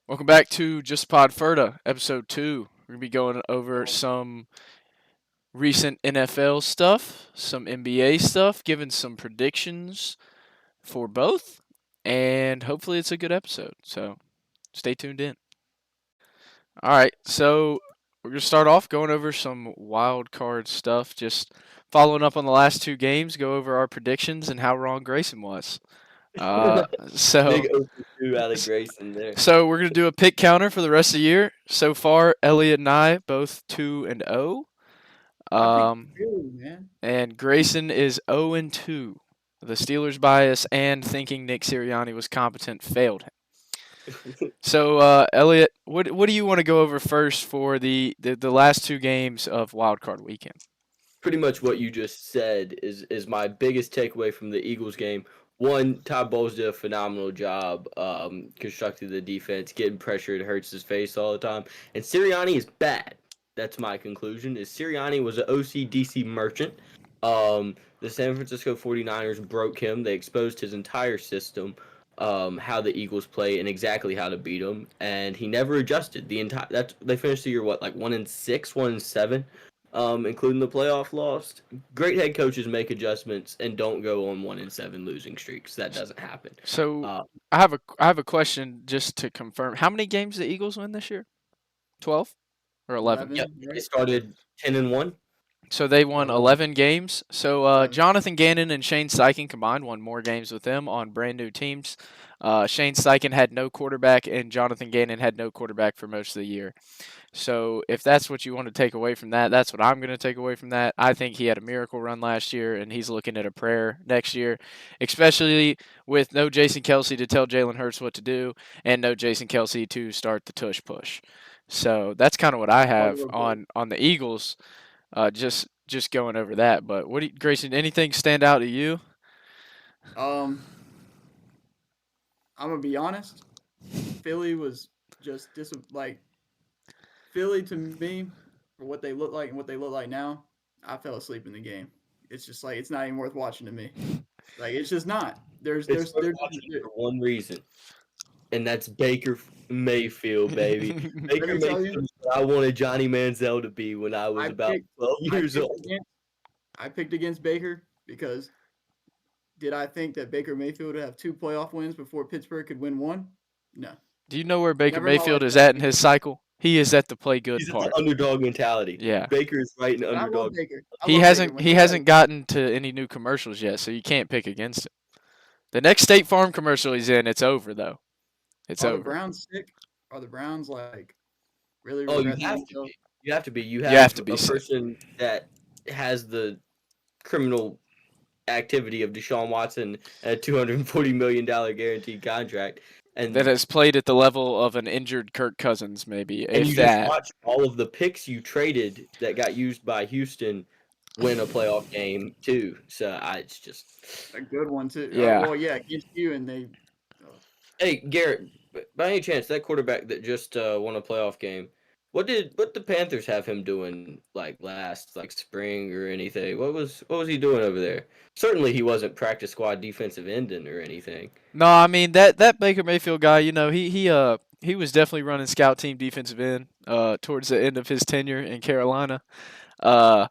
Welcome back to Just Pod Ferda, episode 2. We're going to be going over some recent NFL stuff, some NBA stuff, giving some predictions for both, and hopefully it's a good episode. So stay tuned in. All right, so we're going to start off going over some wild card stuff, just following up on the last two games, go over our predictions and how wrong Grayson was. Uh, so Big open two out of Grayson there. So we're gonna do a pick counter for the rest of the year. So far, Elliot and I both 2-0. I picked Um, Philly, man. and Grayson is 0-2. The Steelers bias and thinking Nick Sirianni was competent failed him. So Elliot, what do you want to go over first for the last two games of Wild Card Weekend? Pretty much what you just said is my biggest takeaway from the Eagles game. One, Todd Bowles did a phenomenal job constructing the defense, getting pressure. It hurts his face all the time. And Sirianni is bad. That's my conclusion. Is Sirianni was an OCDC merchant. The San Francisco 49ers broke him. They exposed his entire system, how the Eagles play and exactly how to beat them. And he never adjusted. They finished the year what, like 1-6, 1-7. Including the playoff loss. Great head coaches make adjustments and don't go on 1-7 losing streaks. That doesn't happen. So I have a question just to confirm. How many games did the Eagles win this year? 12 or 11? 11. Yep, Right? they started 10-1. So they won 11 games. So 11. Jonathan Gannon and Shane Steichen combined won more games with them on brand new teams. Shane Steichen had no quarterback, and Jonathan Gannon had no quarterback for most of the year. So if that's what you want to take away from that, that's what I'm going to take away from that. I think he had a miracle run last year, and he's looking at a prayer next year, especially with no Jason Kelsey to tell Jalen Hurts what to do, and no Jason Kelsey to start the tush push. So that's kind of what I have on the Eagles. Just going over that. But Grayson? Anything stand out to you? Um, I'm gonna be honest. Philly was just like Philly to me for what they look like and what they look like now. I fell asleep in the game. It's just like it's not even worth watching to me. Like it's just not. It's worth watching for one reason, and that's Baker Mayfield, baby. Baker Mayfield is what I wanted Johnny Manziel to be when I was about 12 years old. I picked against Baker because did I think that Baker Mayfield would have 2 playoff wins before Pittsburgh could win one? No. Do you know where Baker Never in my Mayfield life is did I at in think his cycle? He is at the play good He's at part. the underdog mentality. Yeah. Baker is right in But I love underdog. Baker. He hasn't gotten to any new commercials yet, so you can't pick against him. The next State Farm commercial he's in, it's over though. It's Are over. the Browns sick? Are the Browns like really Oh, you regretting have to themselves? be. You have to be. You have to have be a sick. person that has the criminal activity of Deshaun Watson and a $240 million guaranteed contract. And That has played at the level of an injured Kirk Cousins, maybe, and if you that. just watch all of the picks you traded that got used by Houston win a playoff game too. So it's just A good one too. Yeah. Well, yeah, against you and they. Hey Garrett, by any chance that quarterback that just won a playoff game, what the Panthers have him doing like last like spring or anything? What was he doing over there? Certainly he wasn't practice squad defensive ending or anything. No, I mean that Baker Mayfield guy, he was definitely running scout team defensive end towards the end of his tenure in Carolina. Uh,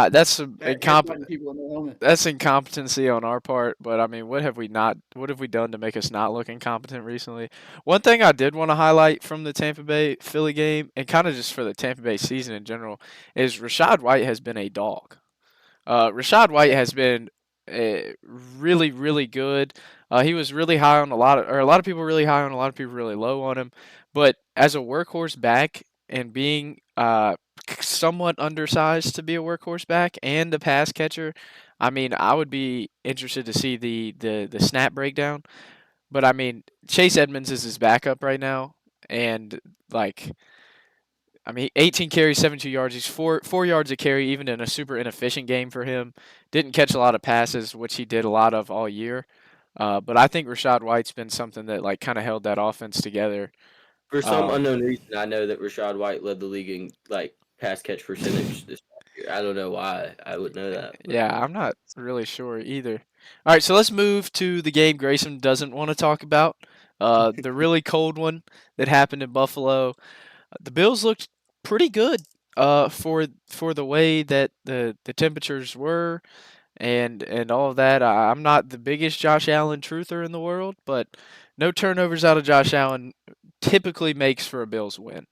that's some Fighting people in their helmet. That's incompetency on our part, but I mean, what have we done to make us not look incompetent recently? One thing I did want to highlight from the Tampa Bay Philly game, and kind of just for the Tampa Bay season in general, is Rashad White has been a dog. Rashad White has been really, really good. He was really high on a lot of people really high on, a lot of people really low on him. But as a workhorse back and being somewhat undersized to be a workhorse back and a pass catcher, I mean, I would be interested to see the snap breakdown. But I mean, Chase Edmonds is his backup right now, and like, I mean, 18 carries, 72 yards. He's four yards a carry, even in a super inefficient game for him. Didn't catch a lot of passes, which he did a lot of all year. But I think Rashad White's been something that like kind of held that offense together. For some unknown reason, I know that Rashad White led the league in like pass catch percentage this year. I don't know why I would know that. But. Yeah, I'm not really sure either. All right, so let's move to the game Grayson doesn't want to talk about. The really cold one that happened in Buffalo. The Bills looked pretty good for the way that the temperatures were and all of that. I'm not the biggest Josh Allen truther in the world, but no turnovers out of Josh Allen typically makes for a Bills win.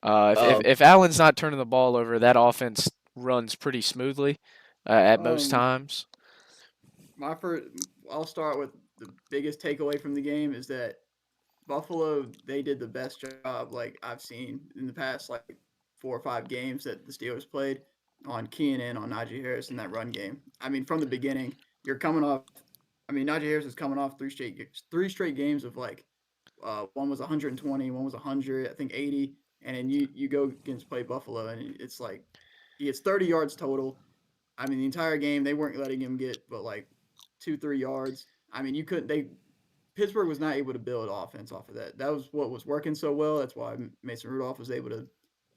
Um, If Allen's not turning the ball over, that offense runs pretty smoothly at most Um, times. my first, I'll start with the biggest takeaway from the game is that Buffalo, they did the best job like I've seen in the past like 4 or 5 games that the Steelers played on keying in on Najee Harris in that run game. I mean, from the beginning, you're coming off. I mean, Najee Harris is coming off three straight games of like one was 120, one was 100, I think 80, and then you go against play Buffalo and it's like he gets 30 yards total. I mean, the entire game they weren't letting him get but like 2-3 yards. I mean, you couldn't. They Pittsburgh was not able to build offense off of that. That was what was working so well. That's why Mason Rudolph was able to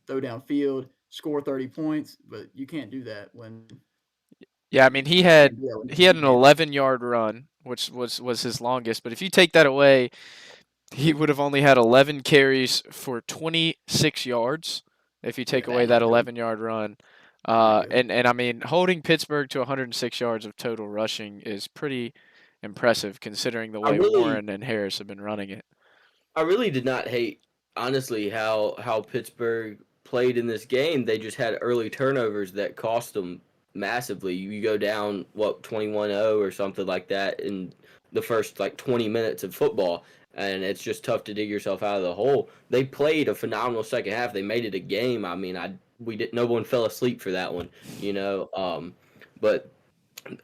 throw downfield, score 30 points. But you can't do that when Yeah, I mean you can't do that when he you had an can't. 11-yard run, which was his longest. But if you take that away, he would have only had 11 carries for 26 yards if you Yeah, take that's away not that good. 11-yard run. Not good. And I mean, holding Pittsburgh to 106 yards of total rushing is pretty impressive considering the I way really Warren and Harris have been running it. I really did not hate, honestly, how Pittsburgh played in this game. They just had early turnovers that cost them massively. You go down what 21-0 or something like that in the first like 20 minutes of football, and it's just tough to dig yourself out of the hole. They played a phenomenal second half. They made it a game. I mean, I we did no one fell asleep for that one, you know. But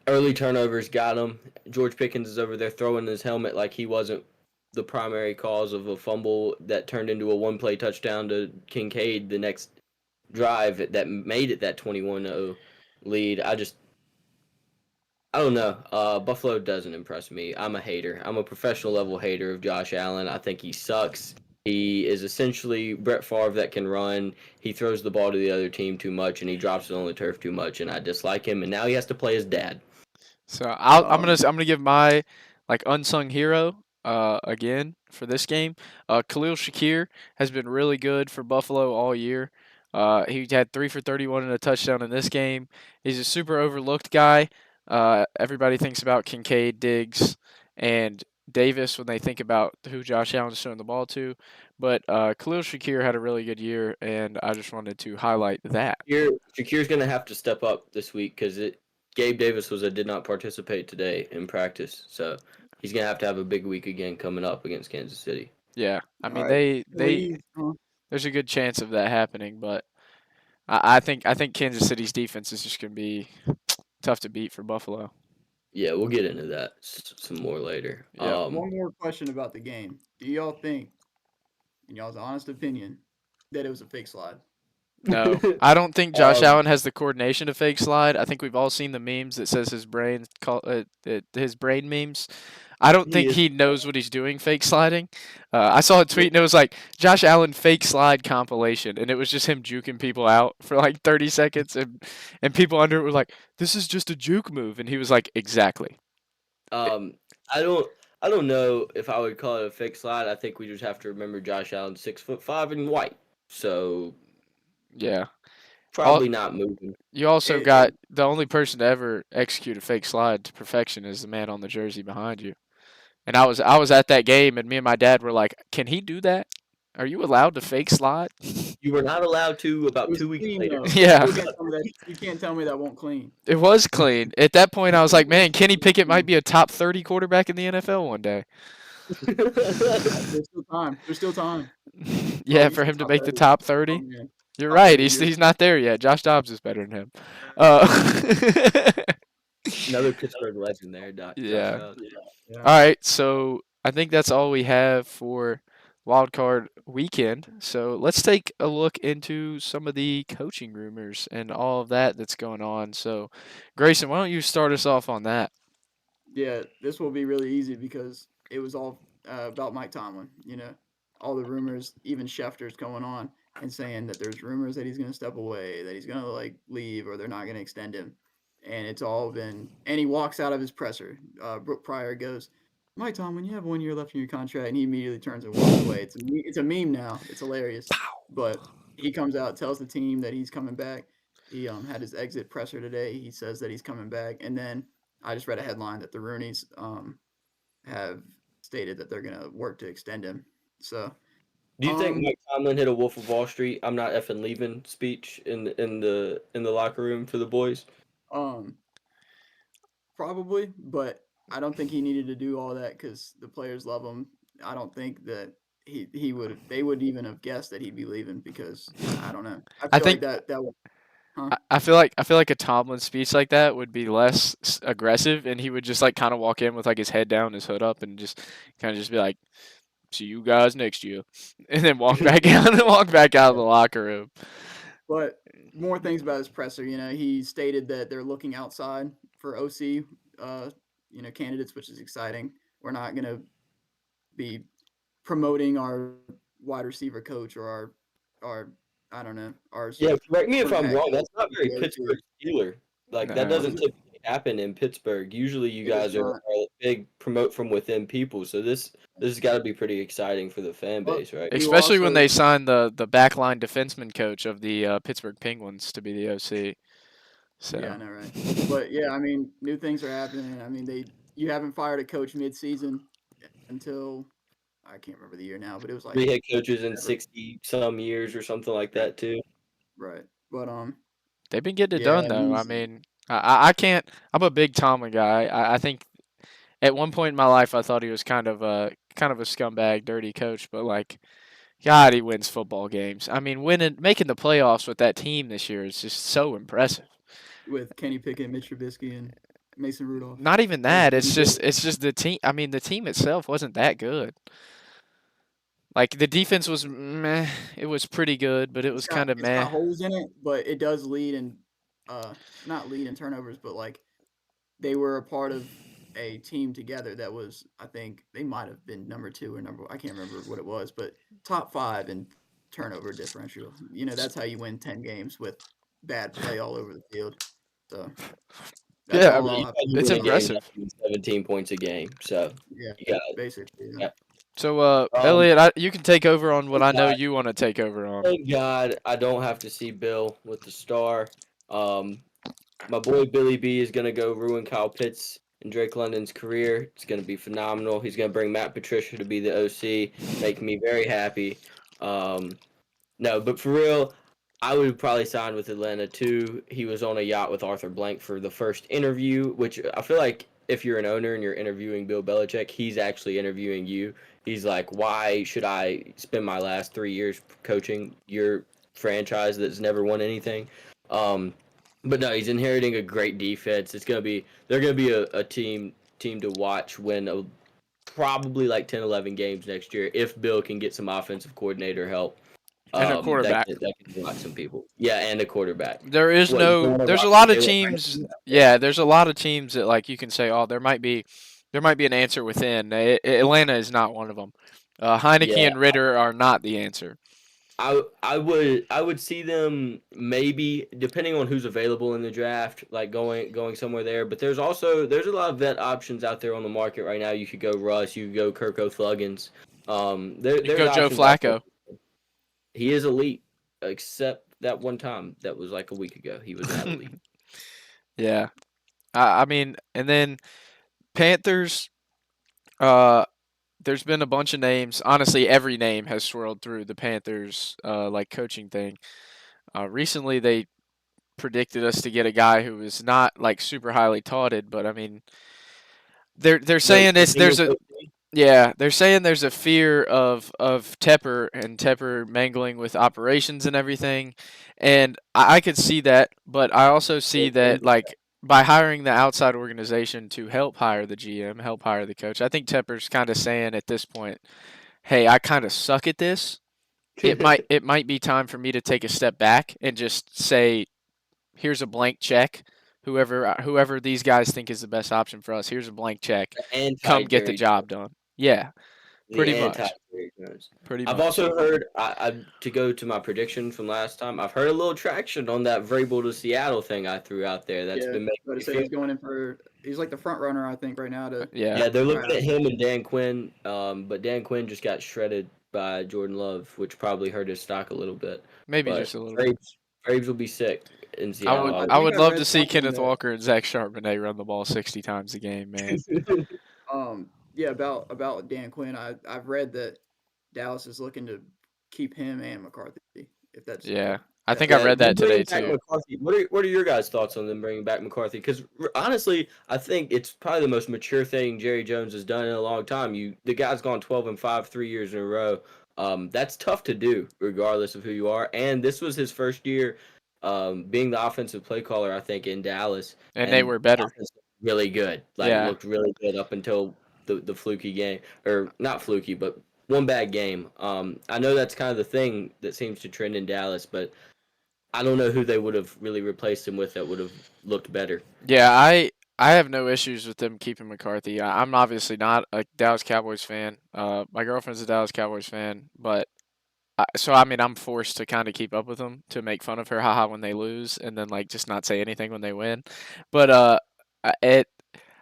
early turnovers got him. George Pickens is over there throwing his helmet like he wasn't the primary cause of a fumble that turned into a one-play touchdown to Kincaid the next drive that made it that 21-0 lead. I don't know. Buffalo doesn't impress me. I'm a hater. I'm a professional level hater of Josh Allen. I think he sucks. He is essentially Brett Favre that can run. He throws the ball to the other team too much, and he drops it on the turf too much, and I dislike him. And now he has to play his dad. So Um, I'm gonna give my like unsung hero again for this game. Khalil Shakir has been really good for Buffalo all year. He had 3 for 31 and a touchdown in this game. He's a super overlooked guy. Everybody thinks about Kincaid, Diggs, and Davis when they think about who Josh Allen's throwing the ball to. But Khalil Shakir had a really good year, and I just wanted to highlight that. Shakir's going to have to step up this week because Gabe Davis did not participate today in practice, so he's going to have a big week again coming up against Kansas City. Yeah, I all mean right, they Philly. there's a good chance of that happening, but I think Kansas City's defense is just gonna be tough to beat for Buffalo. Yeah, we'll get into that some more later. Yep. One more question about the game. Do y'all think, in y'all's honest opinion, that it was a fake slide? No, I don't think Josh um, Allen has the coordination to fake slide. I think we've all seen the memes that says his brain memes. I don't he think is he knows what he's doing fake sliding. I saw a tweet and it was like Josh Allen fake slide compilation, and it was just him juking people out for like 30 seconds, and people under it were like, "This is just a juke move," and he was like, "Exactly." um, I don't know if I would call it a fake slide. I think we just have to remember Josh Allen's 6'5" and white, so Yeah. probably not moving. You also got And the only person to ever execute a fake slide to perfection is the man on the jersey behind you. And I was at that game, and me and my dad were like, "Can he do that? Are you allowed to fake slide?" You were not allowed to it about was 2 weeks clean later. though. Yeah, You can't tell me that won't clean. it was clean. At that point, I was like, "Man, Kenny Pickett might be a top 30 quarterback in the NFL one day." There's still time. There's still time. Oh, Yeah, he's for still him to top make the 30. top Oh 30. man, You're top right. 30 years. He's not there yet. Josh Dobbs is better than him. Uh, Another Pittsburgh legend there, Josh yeah. Allen. Yeah. All right, so I think that's all we have for Wildcard weekend. So let's take a look into some of the coaching rumors and all of that that's going on. So, Grayson, why don't you start us off on that? Yeah, this will be really easy because it was all about Mike Tomlin. All the rumors, even Schefter's going on and saying that there's rumors that he's going to step away, that he's going to like leave, or they're not going to extend him. And it's all been, and he walks out of his presser. Brooke Pryor goes. Mike Tomlin, you have 1 year left in your contract, and he immediately turns and walks away. It's a meme now. It's hilarious. But he comes out, tells the team that he's coming back. He had his exit presser today. He says that he's coming back, and then I just read a headline that the Rooneys have stated that they're gonna work to extend him. So Do you think um Mike Tomlin hit a Wolf of Wall Street "I'm not effing leaving" speech in the locker room for the boys? um probably, but I don't think he needed to do all that because the players love him. I don't think that he would they would even have guessed that he'd be leaving because I don't know. I I feel like think that would, huh? I feel like a Tomlin speech like that would be less aggressive, and he would just like kind of walk in with like his head down, his hood up, and just kind of just be like, "See you guys next year," and then walk back out and walk back out of the locker room. But more things about his presser. He stated that they're looking outside for OC, candidates, which is exciting. We're not gonna be promoting our wide receiver coach or our I don't know our Yeah, correct me if I'm quarterback wrong. coach That's not to very the Pittsburgh OC. Steeler. Like that No. Is doesn't it? typically happen in Pittsburgh. Usually, you It is guys are, not. are big promote from within people. So this has got to be pretty exciting for the fan But base, right? he will Especially when also they signed the backline defenseman coach of the Pittsburgh Penguins to be the OC. Yeah, So I know, right? But yeah, I mean, new things are happening. I mean, you haven't fired a coach mid-season until I can't remember the year now, but it was like Three head coaches in ever. 60 some years or something like Yeah, that too. right. But they've been getting it done yeah, though. I he's mean, I can't. I'm a big Tomlin guy. I think at one point in my life I thought he was kind of a scumbag, dirty coach, but like God, he wins football games. I mean, making the playoffs with that team this year is just so impressive. with Kenny Pickett, Mitch Trubisky, and Mason Rudolph Not even as that. It's just receivers. it's just the team. I mean, the team itself wasn't that good. Like the defense was meh. It was pretty good, but it was kind of It's got meh. holes in it, but it does lead in uh not lead in turnovers, but like they were a part of a team together that was I think they might have been number 2 or number I can't remember what it was, but top 5 in turnover differential. That's how you win 10 games with bad play all over the field. So that's Yeah, I all Yeah, mean, I'll you have to guys it's win say a about game it. impressive. that means 17 points a game. So Yeah, you got basically. Yeah. yeah. So, Um, Elliot, you can take over on what thank I know God, you want to take over on. thank God I don't have to see Bill with the star. Um, my boy Billy B is gonna go ruin Kyle Pitts and Drake London's career. It's gonna be phenomenal. He's gonna bring Matt Patricia to be the OC, making me very happy. Um, no, but for real, I would probably sign with Atlanta too. He was on a yacht with Arthur Blank for the first interview, which I feel like if you're an owner and you're interviewing Bill Belichick, he's actually interviewing you. He's like, why should I spend my last 3 years coaching your franchise that's never won anything? Um, but no, he's inheriting a great defense. They're gonna be a team to watch win probably like 10, 11 games next year if Bill can get some offensive coordinator help. And a That quarterback. can lock some people. Yeah, and a quarterback. What you don't want to There's a rock lot of Jalen teams. Hurts? Yeah, there's a lot of teams that like you can say, oh, there might be an answer within. Atlanta is not one of them. Heineke Yeah, and Ritter are not the answer. I would see them maybe depending on who's available in the draft, like going somewhere there. But there's a lot of vet options out there on the market right now. You could go Russ, you could go Kirk O'Thuggins. You can There's go Joe options out there. Flacco. He is elite, except that one time that was like a week ago. He was not elite. Yeah, I mean, and then Panthers. Uh, there's been a bunch of names. Honestly, every name has swirled through the Panthers like coaching thing. Recently, they predicted us to get a guy who is not like super highly touted, but I mean, they're The saying the it's there's Bengals a OC? yeah, they're saying there's a fear of Tepper and Tepper mangling with operations and everything, and I could see that, but I also see that like by hiring the outside organization to help hire the GM, help hire the coach, I think Tepper's kind of saying at this point, hey, I kind of suck at this. It might be time for me to take a step back and just say, here's a blank check. Whoever these guys think is the best option for us, here's a blank check. Anti Come get the Jerry job done. Yeah, the pretty anti much. Jerry Jones. Pretty I've much. also heard to go to my prediction from last time. I've heard a little traction on that Vrabel to Seattle thing I threw out there. That's Yeah, been making but to me say feel. he's going in for He's like the front runner, I think, right now to Yeah, Yeah, they're try looking to. at him and Dan Quinn, but Dan Quinn just got shredded by Jordan Love, which probably hurt his stock a little bit. maybe But just a little bit. Braves will be sick in I Seattle. would I I think would I love to read see something Kenneth that Walker and Zach Charbonnet run the ball 60 times a game, man. yeah about Dan Quinn. I've read that Dallas is looking to keep him and McCarthy. If that's Yeah, if I think that's I Yeah, read them that today bringing back too. McCarthy. What are your guys' thoughts on them bringing back McCarthy? Because honestly, I think it's probably the most mature thing Jerry Jones has done in a long time. The guy's gone 12-5 3 years in a row. That's tough to do, regardless of who you are. And this was his first year, being the offensive play caller, I think, in Dallas, And they and were the better. offense looked really good. Like Yeah. looked really good up until the fluky game, or not fluky, but one bad game. I know that's kind of the thing that seems to trend in Dallas, but I don't know who they would have really replaced him with that would have looked better. Yeah, I have no issues with them keeping McCarthy. I'm obviously not a Dallas Cowboys fan. My girlfriend's a Dallas Cowboys fan, but so I mean I'm forced to kind of keep up with them to make fun of her, haha, when they lose, and then like just not say anything when they win. But it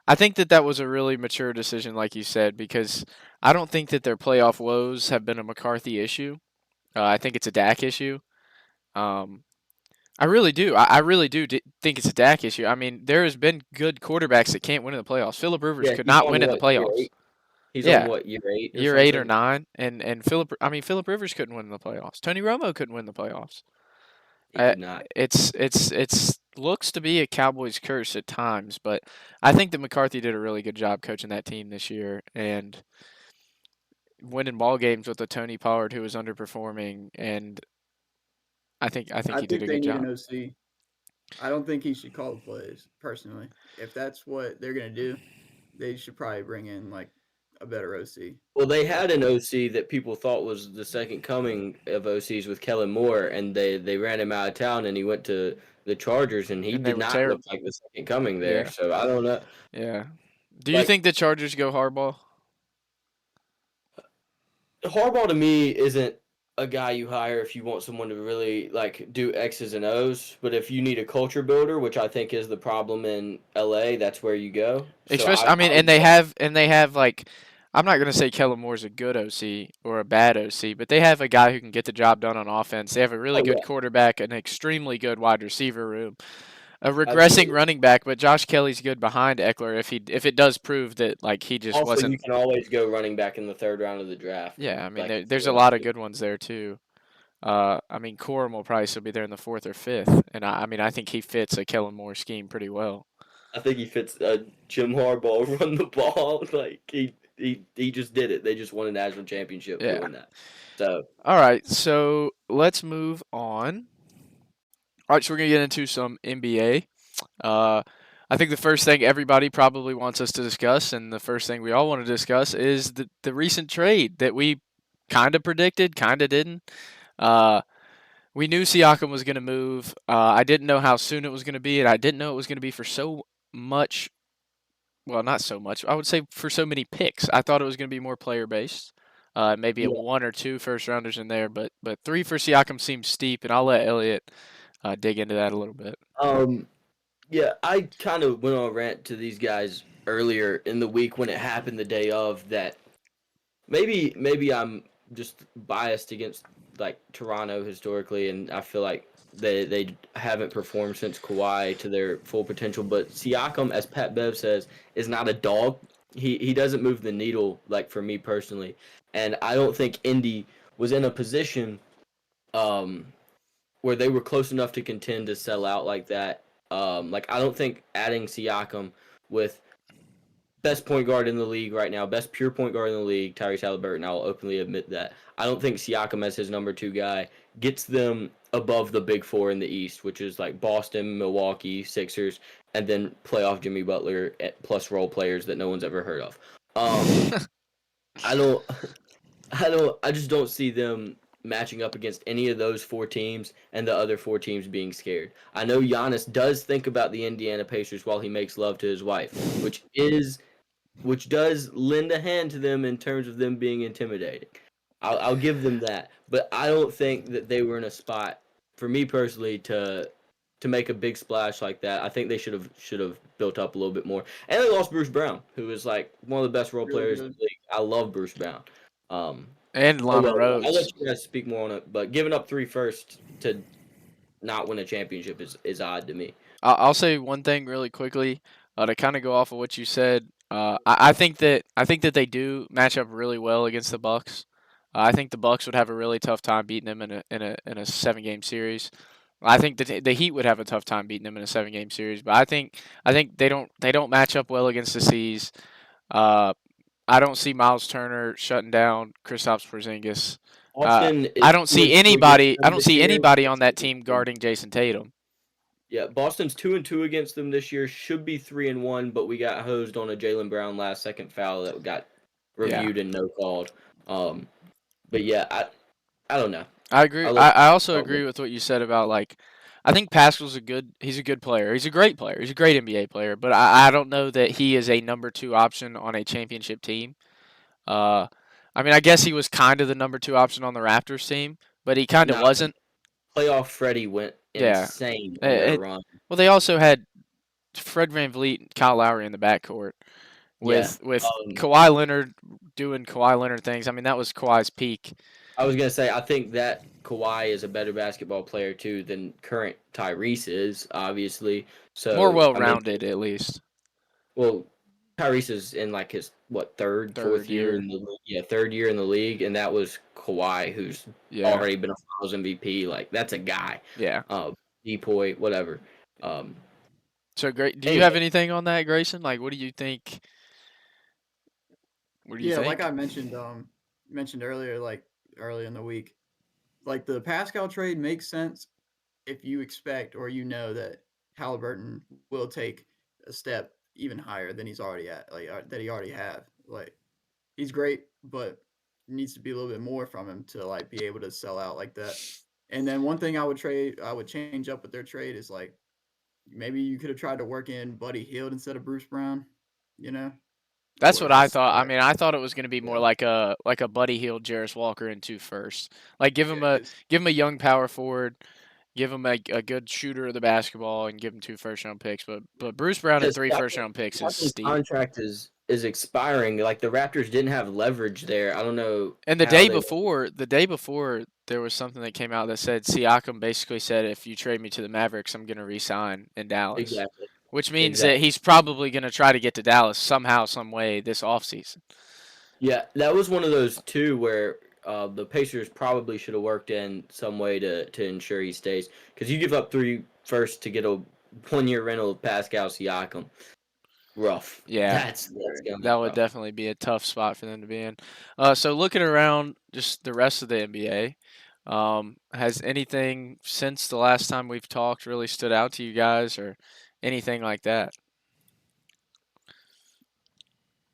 I think that that was a really mature decision, like you said, because I don't think that their playoff woes have been a McCarthy issue. I think it's a Dak issue. Um, I really do. I really do think it's a Dak issue. I mean, there has been good quarterbacks that can't win in the playoffs. Philip Rivers Yeah, could he's not on win in the what, year playoffs. 8? He's on Yeah, what, year 8 or year 8 or something? 9, and Philip Rivers couldn't win in the playoffs. Tony Romo couldn't win the playoffs. He could not. It's looks to be a Cowboys curse at times, but I think that McCarthy did a really good job coaching that team this year and winning ball games with a Tony Pollard who was underperforming, and I think I he did think a they good need job. an OC. I don't think he should call the plays personally. If that's what they're gonna do, they should probably bring in like a better OC. Well, they But had an OC that people thought was the second coming of OCs with Kellen Moore, and they ran him out of town, and he went to the Chargers, and he And they did were not look terrible. like the second coming there. Yeah, So I don't know. yeah. Do you Like think the Chargers go hardball? Harbaugh to me isn't a guy you hire if you want someone to really like do X's and O's, but if you need a culture builder, which I think is the problem in LA, that's where you go. So Especially, I I mean, would and they have like, I'm not gonna say Kellen Moore's a good OC or a bad OC, but they have a guy who can get the job done on offense. They have a really oh good yeah, quarterback, an extremely good wide receiver room, a regressing absolutely. running back, but Josh Kelly's good behind Eckler if it does prove that like he just Also, you wasn't. can always go running back in the third round of the draft, Yeah, I mean, like if you there's a want lot of to. good ones there too. I mean, Corum will probably still be there in the fourth or fifth, and I mean, I think he fits a Kellen Moore scheme pretty well. I think he fits Jim Harbaugh run the ball. Like he just did it. They just won a national championship Yeah. doing that. So All right, so let's move on. All right, so we're gonna get into some NBA. Uh, I think the first thing everybody probably wants us to discuss, and the first thing we all want to discuss, is the recent trade that we kind of predicted, kind of didn't. Uh, we knew Siakam was going to move. I didn't know how soon it was going to be, and I didn't know it was going to be for so much. Well, not so much. I would say for so many picks. I thought it was going to be more player based. Maybe a yeah, one or two first rounders in there, but three for Siakam seems steep, and I'll let Elliot dig into that a little bit. um, yeah, I kind of went on a rant to these guys earlier in the week when it happened the day of that. Maybe I'm just biased against like Toronto historically, and I feel like they haven't performed since Kawhi to their full potential. But Siakam, as Pat Bev says, is not a dog. He doesn't move the needle like for me personally, and I don't think Indy was in a position um where they were close enough to contend to sell out like that. Like I don't think adding Siakam with best point guard in the league right now, best pure point guard in the league, Tyrese Halliburton. I'll openly admit that. I don't think Siakam as his number 2 guy gets them above the big 4 in the East, which is like Boston, Milwaukee, Sixers, and then playoff Jimmy Butler plus role players that no one's ever heard of. I don't, I just don't see them matching up against any of those 4 teams and the other 4 teams being scared. I know Giannis does think about the Indiana Pacers while he makes love to his wife, which does lend a hand to them in terms of them being intimidating. I'll give them that, but I don't think that they were in a spot, for me personally, to to make a big splash like that. I think they should have built up a little bit more. And they lost Bruce Brown, who is like one of the best role Really players in good. the league. I love Bruce Brown. And Oh Lama well, I'll let Rose. you guys speak more on it. But giving up 3 firsts to not win a championship is odd to me. I'll say one thing really quickly to kind of go off of what you said. I think that they do match up really well against the Bucks. I think the Bucks would have a really tough time beating them in a 7 game series. I think the Heat would have a tough time beating them in a 7 game series, but I think they don't match up well against the C's. Uh, I don't see Miles Turner shutting down Kristaps Porzingis. Boston I don't see was 2 against anybody. I them don't this see year. anybody on that team guarding Jason Tatum. Yeah, Boston's 2-2 against them this year. Should be 3-1, but we got hosed on a Jaylen Brown last second foul that got Yeah. reviewed and no called. But yeah, I don't know. I agree. I love I also Butler. agree with what you said about like, I think Pascal's he's a good player. He's a great player. He's a great NBA player. But I don't know that he is a number 2 option on a championship team. Uh, I mean, I guess he was kind of the number 2 option on the Raptors team, but he kind of Nah, wasn't. playoff Freddie went Yeah. insane Uh, on their it- run. Well, they also had Fred VanVleet and Kyle Lowry in the backcourt with Kawhi Leonard doing Kawhi Leonard things. I mean, that was Kawhi's peak. I was gonna say I think that Kawhi is a better basketball player too than current Tyrese is, obviously. So More I mean, well-rounded, at least. well, Tyrese is in like his third, fourth year year. in the third year in the league, and that was Kawhi, who's Yeah. already been a Finals MVP. Like that's a guy. Yeah. Depoy, whatever. So great. Do you Anyway. have anything on that, Grayson? Like, what do you think? What do you Yeah, think? like I mentioned earlier, like early in the week, like the Pascal trade makes sense if you expect or you know that Halliburton will take a step even higher than he's already at, like that he already have. Like he's great, but needs to be a little bit more from him to like be able to sell out like that. And then one thing I would change up with their trade is like maybe you could have tried to work in Buddy Hield instead of Bruce Brown, you know? That's Or what I just thought. I like mean, I thought it was going to be more yeah, like a Buddy Hield, Jarris Walker, and 2 firsts. Like give him yeah, a give him a young power forward, give him a good shooter of the basketball, and give him 2 first-round picks. But Bruce Brown and 3 first-round picks is His steep. contract is expiring. Like the Raptors didn't have leverage there. I don't know. And the how day they- before, there was something that came out that said Siakam basically said, "If you trade me to the Mavericks, I'm going to re-sign in Dallas." exactly. Which means Exactly. that he's probably going to try to get to Dallas somehow, some way this offseason. Yeah, that was one of those too where the Pacers probably should have worked in some way to ensure he stays because you give up 3 firsts to get a 1-year rental of Pascal Siakam. Rough. Yeah, That's gonna be that would rough. definitely be a tough spot for them to be in. So looking around just the rest of the NBA, has anything since the last time we've talked really stood out to you guys or anything like that?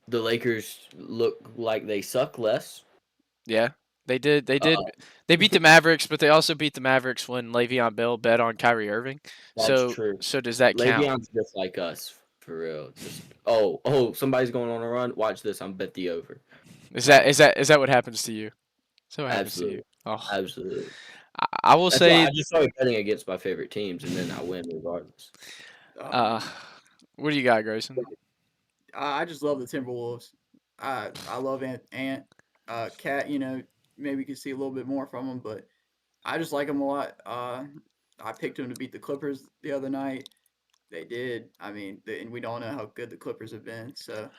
The Lakers look like they suck less. Yeah, they did. They did. Uh, They beat the Mavericks, but they also beat the Mavericks when Le'Veon Bell bet on Kyrie Irving. That's true. So does that count? Le'Veon's just like us, for real. Just somebody's going on a run. Watch this. I'm bet the over. Is that what happens to you? So what happens to Absolutely. you? Oh, Absolutely. I will That's why say. I just started betting against my favorite teams, and then I win regardless. What do you got, Grayson? I just love the Timberwolves. I love Ant. Cat, maybe you could see a little bit more from him, but I just like him a lot. I picked him to beat the Clippers the other night. They did. I mean, and we don't know how good the Clippers have been. So,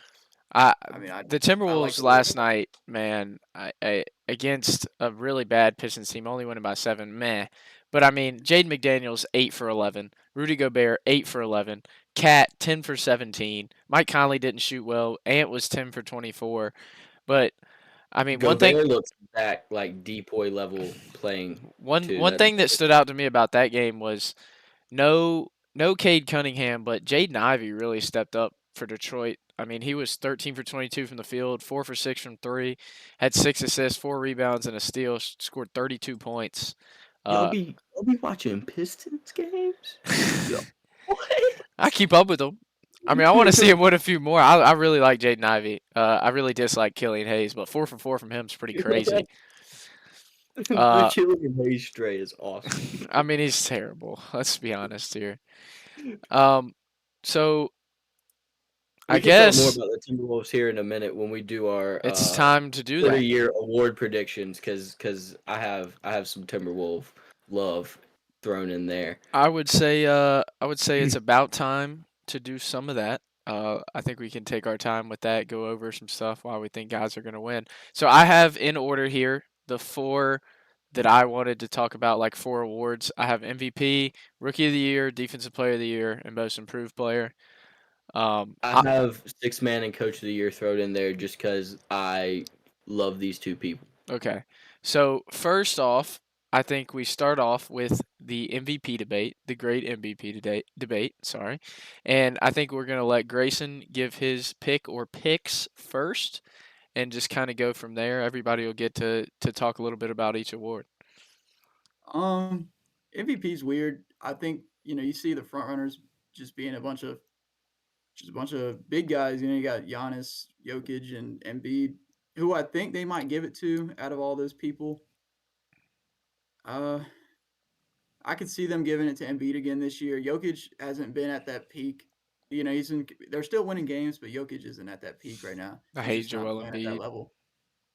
I mean, I the like Timberwolves the last Wolves. night, man, I against a really bad Pistons team, only winning by 7, meh. But I mean, Jaden McDaniels 8 for 11, Rudy Gobert 8 for 11, Cat 10 for 17. Mike Conley didn't shoot well. Ant was 10 for 24. But I mean, Gobert looks back like Depoy level playing. one too. thing that stood out to me about that game was no Cade Cunningham, but Jaden Ivey really stepped up for Detroit. I mean, he was 13 for 22 from the field, 4 for 6 from 3, had 6 assists, 4 rebounds, and a steal, scored 32 points. I'll be watching Pistons games. Yo, what? I keep up with them. I mean, I want to see him win a few more. I really like Jaden Ivey. I really dislike Killian Hayes, but 4 for 4 from him is pretty crazy. Uh, The Killian Hayes stray is awesome. I mean, he's terrible. Let's be honest here. Um, so I We can talk more guess about the Timberwolves here in a minute when we do our it's time to do for the that. year award predictions because I have some Timberwolf love thrown in there. I would say it's about time to do some of that. I think we can take our time with that, go over some stuff why we think guys are going to win. So I have in order here the four that I wanted to talk about, like four awards. I have MVP, Rookie of the Year, Defensive Player of the Year, and Most Improved Player. I I, have six man and coach of the year thrown in there just because I love these two people. Okay. So first off, I think we start off with the MVP debate, the great MVP debate, sorry. And I think we're going to let Grayson give his pick or picks first and just kind of go from there. Everybody will get to talk a little bit about each award. Um, MVP is weird. I think you see the front runners just being a bunch of big guys. You got Giannis, Jokic, and Embiid, who I think they might give it to out of all those people. Uh, I could see them giving it to Embiid again this year. Jokic hasn't been at that peak. They're still winning games, but Jokic isn't at that peak right now. I He's hate just not Joel playing at that Embiid. level.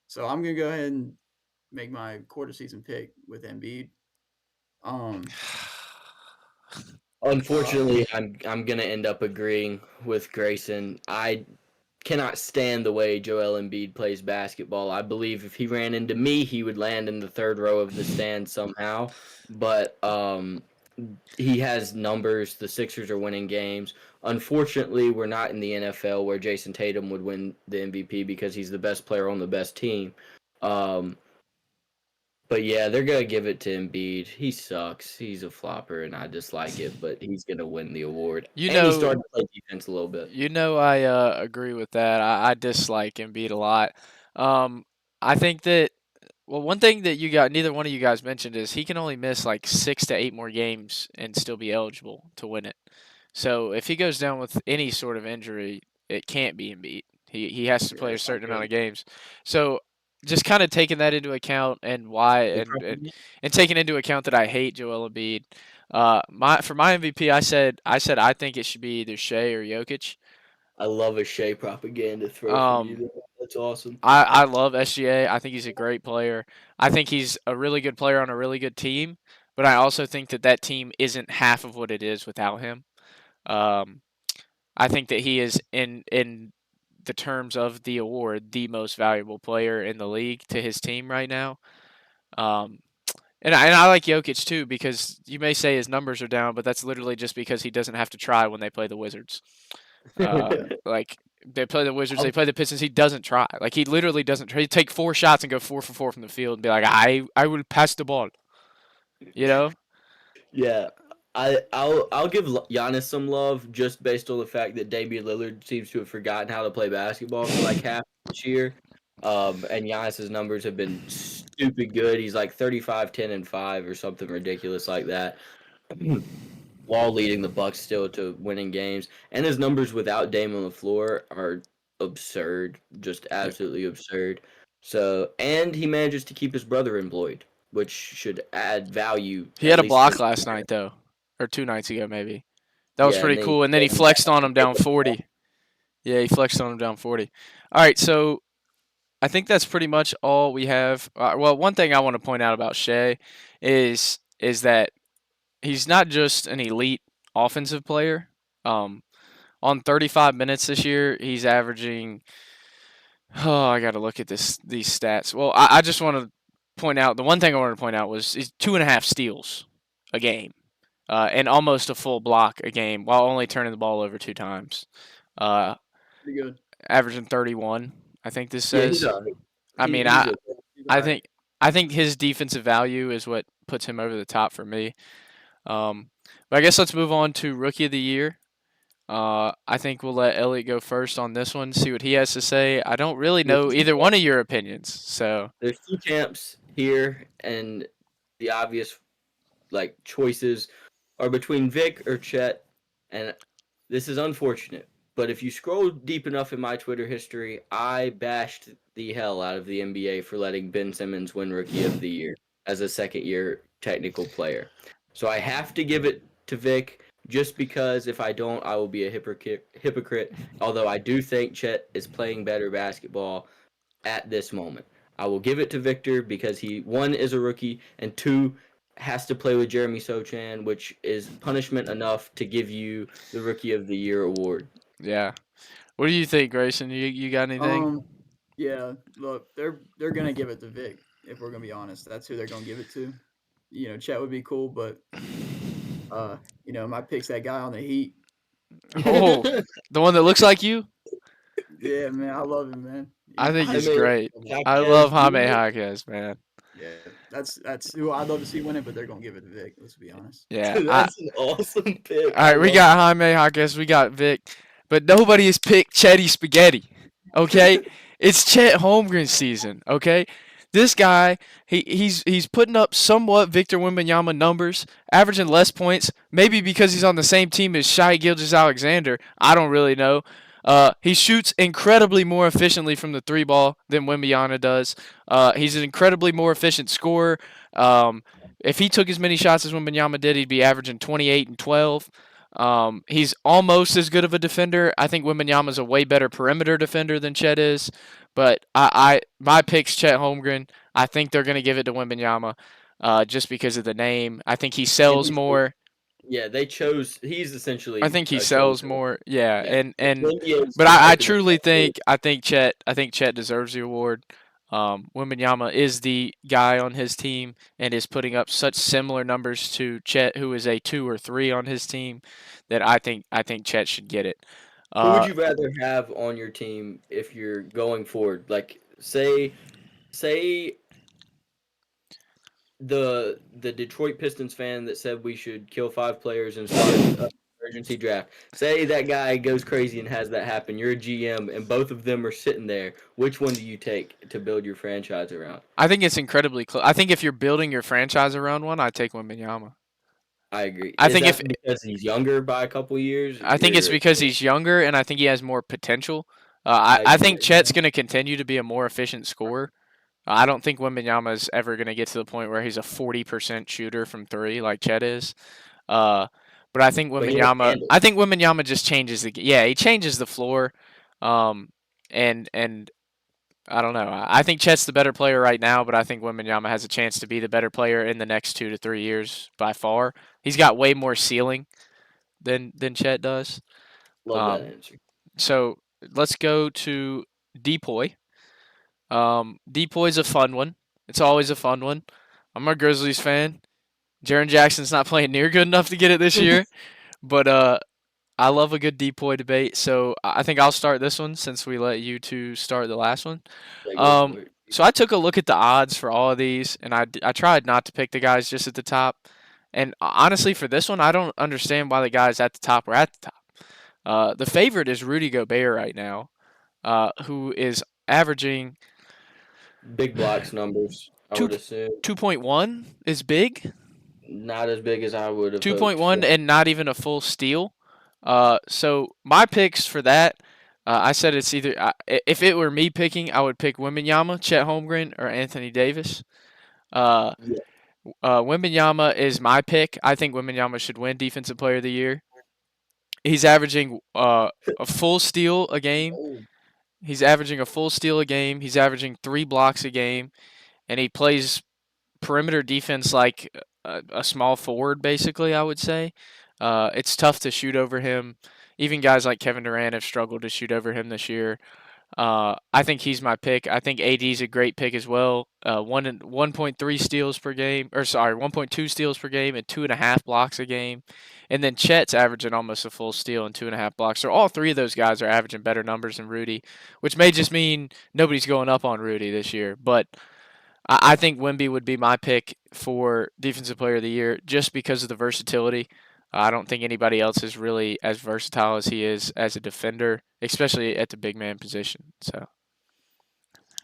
So I'm gonna go ahead and make my quarter season pick with Embiid. Um, uh, Unfortunately, I'm gonna end up agreeing with Grayson. I cannot stand the way Joel Embiid plays basketball. I believe if he ran into me, he would land in the third row of the stand somehow. But he has numbers. The Sixers are winning games. Unfortunately, we're not in the NFL where Jason Tatum would win the MVP because he's the best player on the best team. Um, but yeah, they're gonna give it to Embiid. He sucks. He's a flopper, and I dislike it. But he's gonna win the award, You and he's know, starting to play defense a little bit. I agree with that. I dislike Embiid a lot. Um, I think that well, one thing that neither one of you guys mentioned is he can only miss like 6 to 8 more games and still be eligible to win it. So if he goes down with any sort of injury, it can't be Embiid. He has to yeah, play a that's not certain amount good. of games. So just kind of taking that into account and why and taking into account that I hate Joel Embiid. For my MVP, I think it should be either Shea or Jokic. I love a Shea propaganda throw from you. Um, There. That's awesome. I love SGA. I think he's a great player. I think he's a really good player on a really good team, but I also think that that team isn't half of what it is without him. Um, I think that he is in the terms of the award the most valuable player in the league to his team right now. Um, and I like Jokic too because you may say his numbers are down, but that's literally just because he doesn't have to try when they play the Wizards. Yeah, Like they play the Wizards, they I'll- play the Pistons. He doesn't try. Like he literally doesn't try. He take 4 shots and go 4 for 4 from the field and be like, I will pass the ball. You know? yeah, I'll give Giannis some love just based on the fact that Damian Lillard seems to have forgotten how to play basketball for like half this year. And Giannis's numbers have been stupid good. He's like 35, 10, and 5 or something ridiculous like that. While leading the Bucks still to winning games, and his numbers without Dame on the floor are absurd, just Yeah. absolutely absurd. So, and he manages to keep his brother employed, which should add value He at had a least to block the last player. night though, or 2 nights ago maybe. That was Yeah, and pretty then cool. And then he flexed on him down 40. Yeah, he flexed on him down 40. All right, so I think that's pretty much all we have. Well, one thing I want to point out about Shea is that he's not just an elite offensive player. Um, on 35 minutes this year, he's averaging. Oh, I got to look at these stats. Well, I just want to point out the one thing I wanted to point out was he's 2.5 steals a game, and almost a full block a game while only turning the ball over 2 times. Uh, pretty good. Averaging 31. I think this yeah, he's says. alright. I He, mean, he's a He's all I right. think I think his defensive value is what puts him over the top for me. But I guess let's move on to rookie of the year. I think we'll let Elliot go first on this one, see what he has to say. I don't really there's know two either one of your opinions, so there's two camps here, and the obvious like choices are between Vic or Chet, and this is unfortunate. But if you scroll deep enough in my Twitter history, I bashed the hell out of the NBA for letting Ben Simmons win Rookie of the Year. as a second-year technical player. So I have to give it to Vic just because if I don't, I will be a hypocrite. Although I do think Chet is playing better basketball at this moment. I will give it to Victor because he, one, is a rookie, and two, has to play with Jeremy Sochan, which is punishment enough to give you the Rookie of the Year award. Yeah. What do you think, Grayson? You got anything? Yeah. Look, they're gonna give it to Vic. If we're gonna be honest, that's who they're gonna give it to. Chet would be cool, but my pick's that guy on the Heat. Oh, the one that looks like you? Yeah, man, I love him, man. I think I he's mean, great. I Jaquez love Jaime Jr. Jaquez, man. Yeah, that's who I'd love to see win it, but they're gonna give it to Vic. Let's be honest. Yeah. That's an awesome pick. All right, we got Jaime Jaquez, we got Vic, but nobody has picked Chetty Spaghetti. Okay, it's Chet Holmgren season. Okay, this guy he's putting up somewhat Victor Wembanyama numbers, averaging less points. Maybe because he's on the same team as Shai Gilgeous-Alexander. I don't really know. He shoots incredibly more efficiently from the three ball than Wembanyama does. He's an incredibly more efficient scorer. If he took as many shots as Wembanyama did, he'd be averaging 28 and 12. He's almost as good of a defender. I think Wembanyama's a way better perimeter defender than Chet is. But my pick's Chet Holmgren. I think they're going to give it to Wembanyama just because of the name. I think he sells more. Yeah, they chose. He's essentially. I think he a sells chosen. more. Yeah, Yeah. but I truly think I think Chet deserves the award. Wembanyama is the guy on his team and is putting up such similar numbers to Chet, who is a 2 or 3 on his team, that I think Chet should get it. Who would you rather have on your team if you're going forward? Like, say the Detroit Pistons fan that said we should kill 5 players and start an emergency draft. Say that guy goes crazy and has that happen. You're a GM and both of them are sitting there. Which one do you take to build your franchise around? I think it's incredibly close. I think if you're building your franchise around one, I take Wembanyama. I agree. I Is think that because he's younger by a couple years? I think it's because he's younger and I think he has more potential. I think Chet's going to continue to be a more efficient scorer. I don't think Wembanyama is ever going to get to the point where he's a 40% shooter from 3 like Chet is. But I think Wembanyama just changes he changes the floor. And I don't know. I think Chet's the better player right now, but I think Wembanyama has a chance to be the better player in the next 2 to 3 years by far. He's got way more ceiling than Chet does. Love that answer. So let's go to Depoy. Depoy's a fun one. It's always a fun one. I'm a Grizzlies fan. Jaren Jackson's not playing near good enough to get it this year, but I love a good Depoy debate. So I think I'll start this one since we let you two start the last one. So I took a look at the odds for all of these, and I tried not to pick the guys just at the top. And honestly, for this one, I don't understand why the guys at the top are at the top. The favorite is Rudy Gobert right now, who is averaging big blocks numbers. I would assume 2.1 is big. Not as big as I would have. 2.1 and not even a full steal. So my picks for that, I said it's either if it were me picking, I would pick Wembanyama, Chet Holmgren, or Anthony Davis. Wembanyama is my pick. I think Wembanyama should win Defensive Player of the Year. He's averaging a full steal a game. He's averaging a full steal a game. He's averaging 3 blocks a game, and he plays perimeter defense like a small forward, basically, I would say. It's tough to shoot over him. Even guys like Kevin Durant have struggled to shoot over him this year. I think he's my pick. I think AD's a great pick as well. 1.3 steals per game, 1.2 steals per game and 2.5 blocks a game. And then Chet's averaging almost a full steal and 2.5 blocks. So all 3 of those guys are averaging better numbers than Rudy, which may just mean nobody's going up on Rudy this year. But I think Wemby would be my pick for Defensive Player of the Year just because of the versatility. I don't think anybody else is really as versatile as he is as a defender, especially at the big man position. So,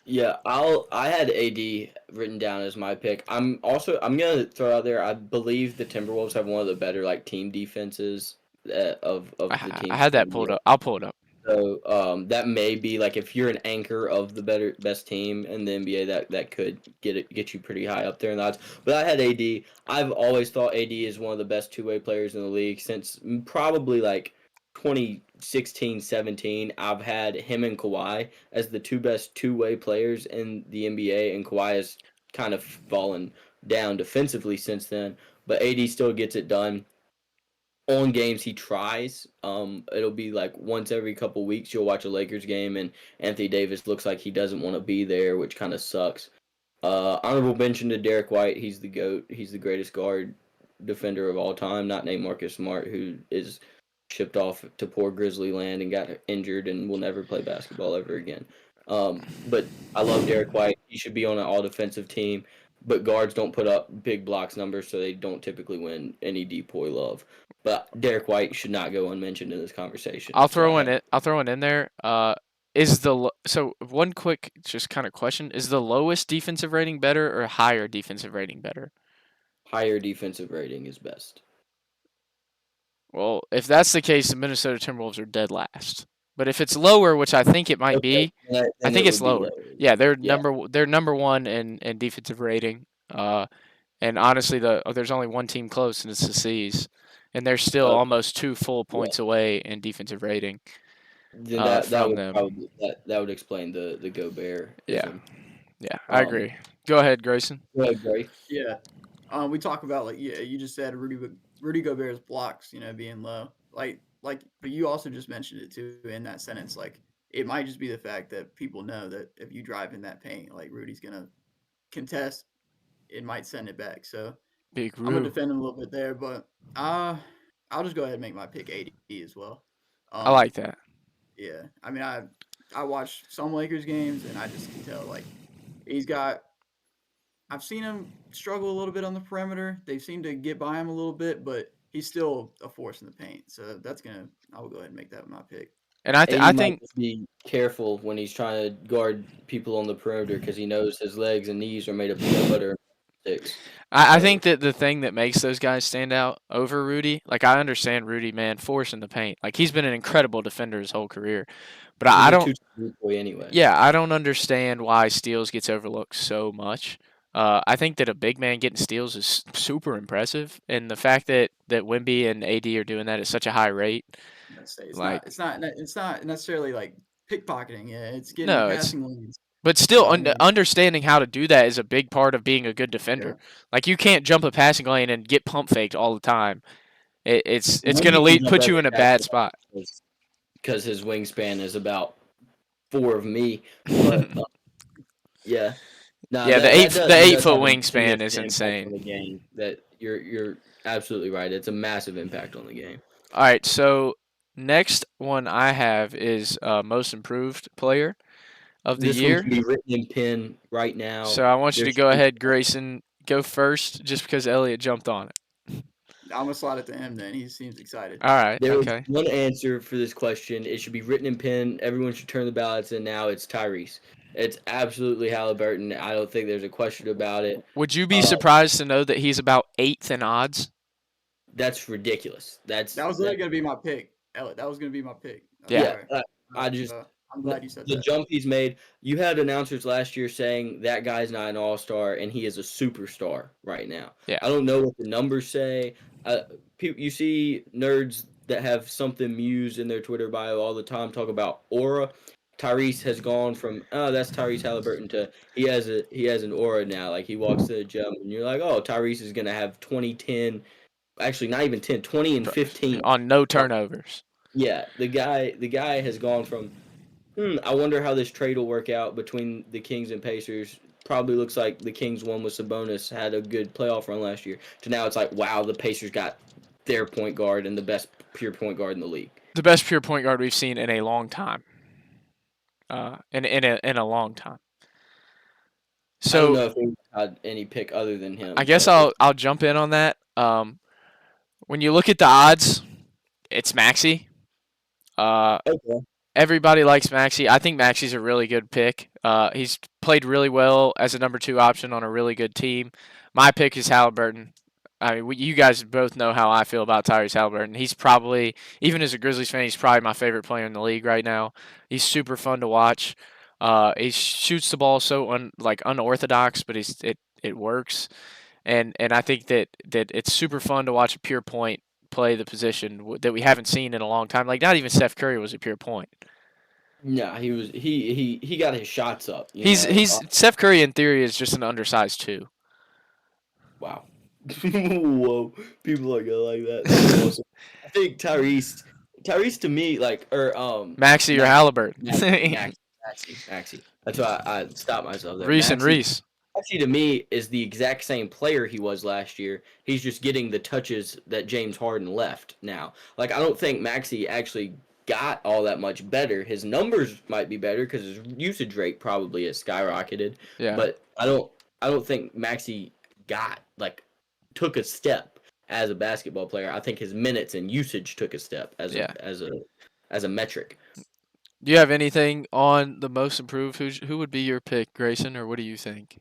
yeah, I had AD written down as my pick. I'm gonna throw out there. I believe the Timberwolves have one of the better team defenses of the teams. I had that pulled up. I'll pull it up. So that may be like if you're an anchor of the best team in the NBA, that could get you pretty high up there in the odds. But I had AD. I've always thought AD is one of the best two-way players in the league since probably like 2016, 17. I've had him and Kawhi as the two best two-way players in the NBA, and Kawhi has kind of fallen down defensively since then. But AD still gets it done on games he tries. It'll be like once every couple weeks you'll watch a Lakers game and Anthony Davis looks like he doesn't want to be there, which kind of sucks. Honorable mention to Derek White. He's the GOAT. He's the greatest guard defender of all time, not named Marcus Smart, who is shipped off to poor Grizzly land and got injured and will never play basketball ever again. But I love Derek White. He should be on an all-defensive team, but guards don't put up big blocks numbers, so they don't typically win any DPOY love. But Derek White should not go unmentioned in this conversation. I'll throw one in there. So one quick just kind of question: is the lowest defensive rating better or higher defensive rating better? Higher defensive rating is best. Well, if that's the case, the Minnesota Timberwolves are dead last. But if it's lower, which I think it might be, I think it's lower. Yeah, they're number one in defensive rating. And honestly, there's only one team close, and it's the C's, and they're still almost 2 full points away in defensive rating. Then from them. That would explain the Gobert. Yeah, I agree. Go ahead, Grayson. Go ahead, Gray. Yeah. We talk about you just said Rudy Gobert's blocks, being low. But you also just mentioned it too in that sentence. Like, it might just be the fact that people know that if you drive in that paint, like Rudy's gonna contest, it might send it back. So Big I'm gonna defend him a little bit there, but I'll just go ahead and make my pick 80 as well. I like that. Yeah, I mean, I watched some Lakers games, and I just can tell like I've seen him struggle a little bit on the perimeter. They seem to get by him a little bit, but he's still a force in the paint. So I will go ahead and make that my pick. And I think be careful when he's trying to guard people on the perimeter because he knows his legs and knees are made of peanut butter sticks. I think that the thing that makes those guys stand out over Rudy, like I understand Rudy, man, force in the paint. Like he's been an incredible defender his whole career. But I don't anyway. Yeah, I don't understand why steals gets overlooked so much. I think that a big man getting steals is super impressive, and the fact that Wemby and AD are doing that at such a high rate, it's not necessarily like pickpocketing. Yeah, it's getting passing lanes. But still, understanding how to do that is a big part of being a good defender. Yeah. Like you can't jump a passing lane and get pump faked all the time. It's going to put you in a bad spot. Because his wingspan is about 4 of me. But, yeah. No, the 8-foot wingspan is insane. The game that you're absolutely right. It's a massive impact on the game. All right, so next one I have is most improved player of the year. This one can be written in pen right now. So I want you to go ahead, Grayson. Go first, just because Elliot jumped on it. I'm gonna slide it to him. Then he seems excited. All right. There was one answer for this question. It should be written in pen. Everyone should turn the ballots in now. It's Tyrese. It's absolutely Halliburton. I don't think there's a question about it. Would you be surprised to know that he's about 8th in odds? That's ridiculous. That was literally gonna be my pick, Elliot. That was gonna be my pick. I'm glad you said that. The jump he's made. You had announcers last year saying that guy's not an all-star and he is a superstar right now. Yeah. I don't know what the numbers say. You see nerds that have something Muse in their Twitter bio all the time talk about aura. Tyrese has gone from that's Tyrese Halliburton to he has an aura now. Like he walks to the gym and you're like, oh, Tyrese is gonna have 20, 10, actually not even 10, 20 and 15 on no turnovers. Yeah, the guy has gone from I wonder how this trade will work out between the Kings and Pacers. Probably looks like the Kings won with Sabonis, had a good playoff run last year. To now it's like, wow, the Pacers got their point guard and the best pure point guard in the league. The best pure point guard we've seen in a long time. In a long time. So I don't know if we had any pick other than him. I guess I'll jump in on that. When you look at the odds, it's Maxey. Okay. Everybody likes Maxey. I think Maxey's a really good pick. He's played really well as a number 2 option on a really good team. My pick is Halliburton. I mean, you guys both know how I feel about Tyrese Halliburton. He's probably, even as a Grizzlies fan, he's probably my favorite player in the league right now. He's super fun to watch. He shoots the ball so unorthodox, but it works. And I think that it's super fun to watch a pure point play the position that we haven't seen in a long time. Like not even Steph Curry was a pure point. Yeah, he got his shots up. He's Steph Curry in theory is just an undersized two. Wow. Whoa, people are gonna like that. That's awesome. I think Tyrese to me Maxey or Halliburton. Maxey. That's why I stopped myself there. Reese and Reese. Maxey to me is the exact same player he was last year. He's just getting the touches that James Harden left now. Like I don't think Maxey actually got all that much better. His numbers might be better because his usage rate probably has skyrocketed. Yeah. But I don't think Maxey took a step as a basketball player. I think his minutes and usage took a step as a metric. Do you have anything on the most improved? Who would be your pick, Grayson, or what do you think?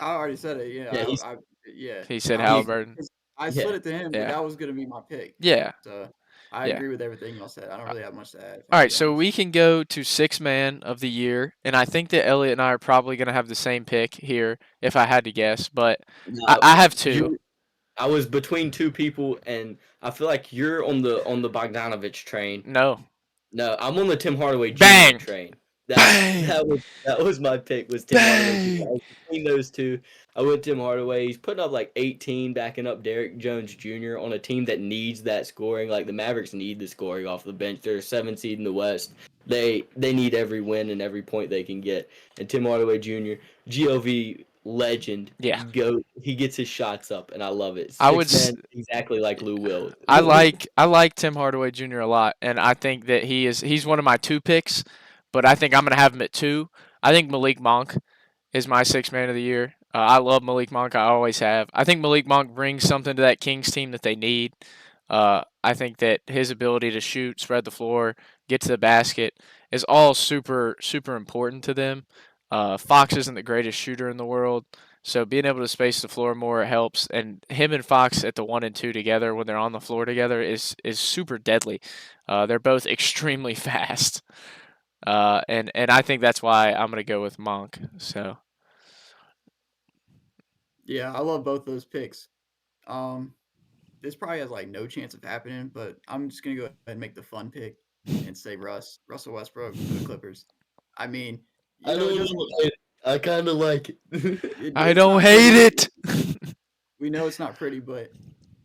I already said it. Yeah, He said Halliburton. I slid it to him, but that was gonna be my pick. Yeah. So I agree with everything y'all said. I don't really have much to add. All right, so we can go to sixth man of the year, and I think that Elliot and I are probably going to have the same pick here, if I had to guess. But I have two. I was between two people, and I feel like you're on the Bogdanovich train. No, I'm on the Tim Hardaway Jr. Bang! train. Bang! That was my pick. Was Tim Hardaway Jr. I was between those two. I went Tim Hardaway. He's putting up like 18, backing up Derrick Jones Jr. on a team that needs that scoring. Like the Mavericks need the scoring off the bench. They're a 7 seed in the West. They need every win and every point they can get. And Tim Hardaway Jr. GOV legend. Yeah. He gets his shots up, and I love it. Exactly like Lou Will. I like Tim Hardaway Jr. a lot, and I think that he's one of my two picks, but I think I'm gonna have him at two. I think Malik Monk is my sixth man of the year. I love Malik Monk. I always have. I think Malik Monk brings something to that Kings team that they need. I think that his ability to shoot, spread the floor, get to the basket is all super, super important to them. Fox isn't the greatest shooter in the world, so being able to space the floor more helps. And him and Fox at the 1 and 2 together when they're on the floor together is super deadly. They're both extremely fast, and I think that's why I'm gonna go with Monk. So. Yeah, I love both those picks. This probably has like no chance of happening, but I'm just gonna go ahead and make the fun pick and say Russell Westbrook for the Clippers. I mean, I kind of like it. I don't hate it. We know it's not pretty, but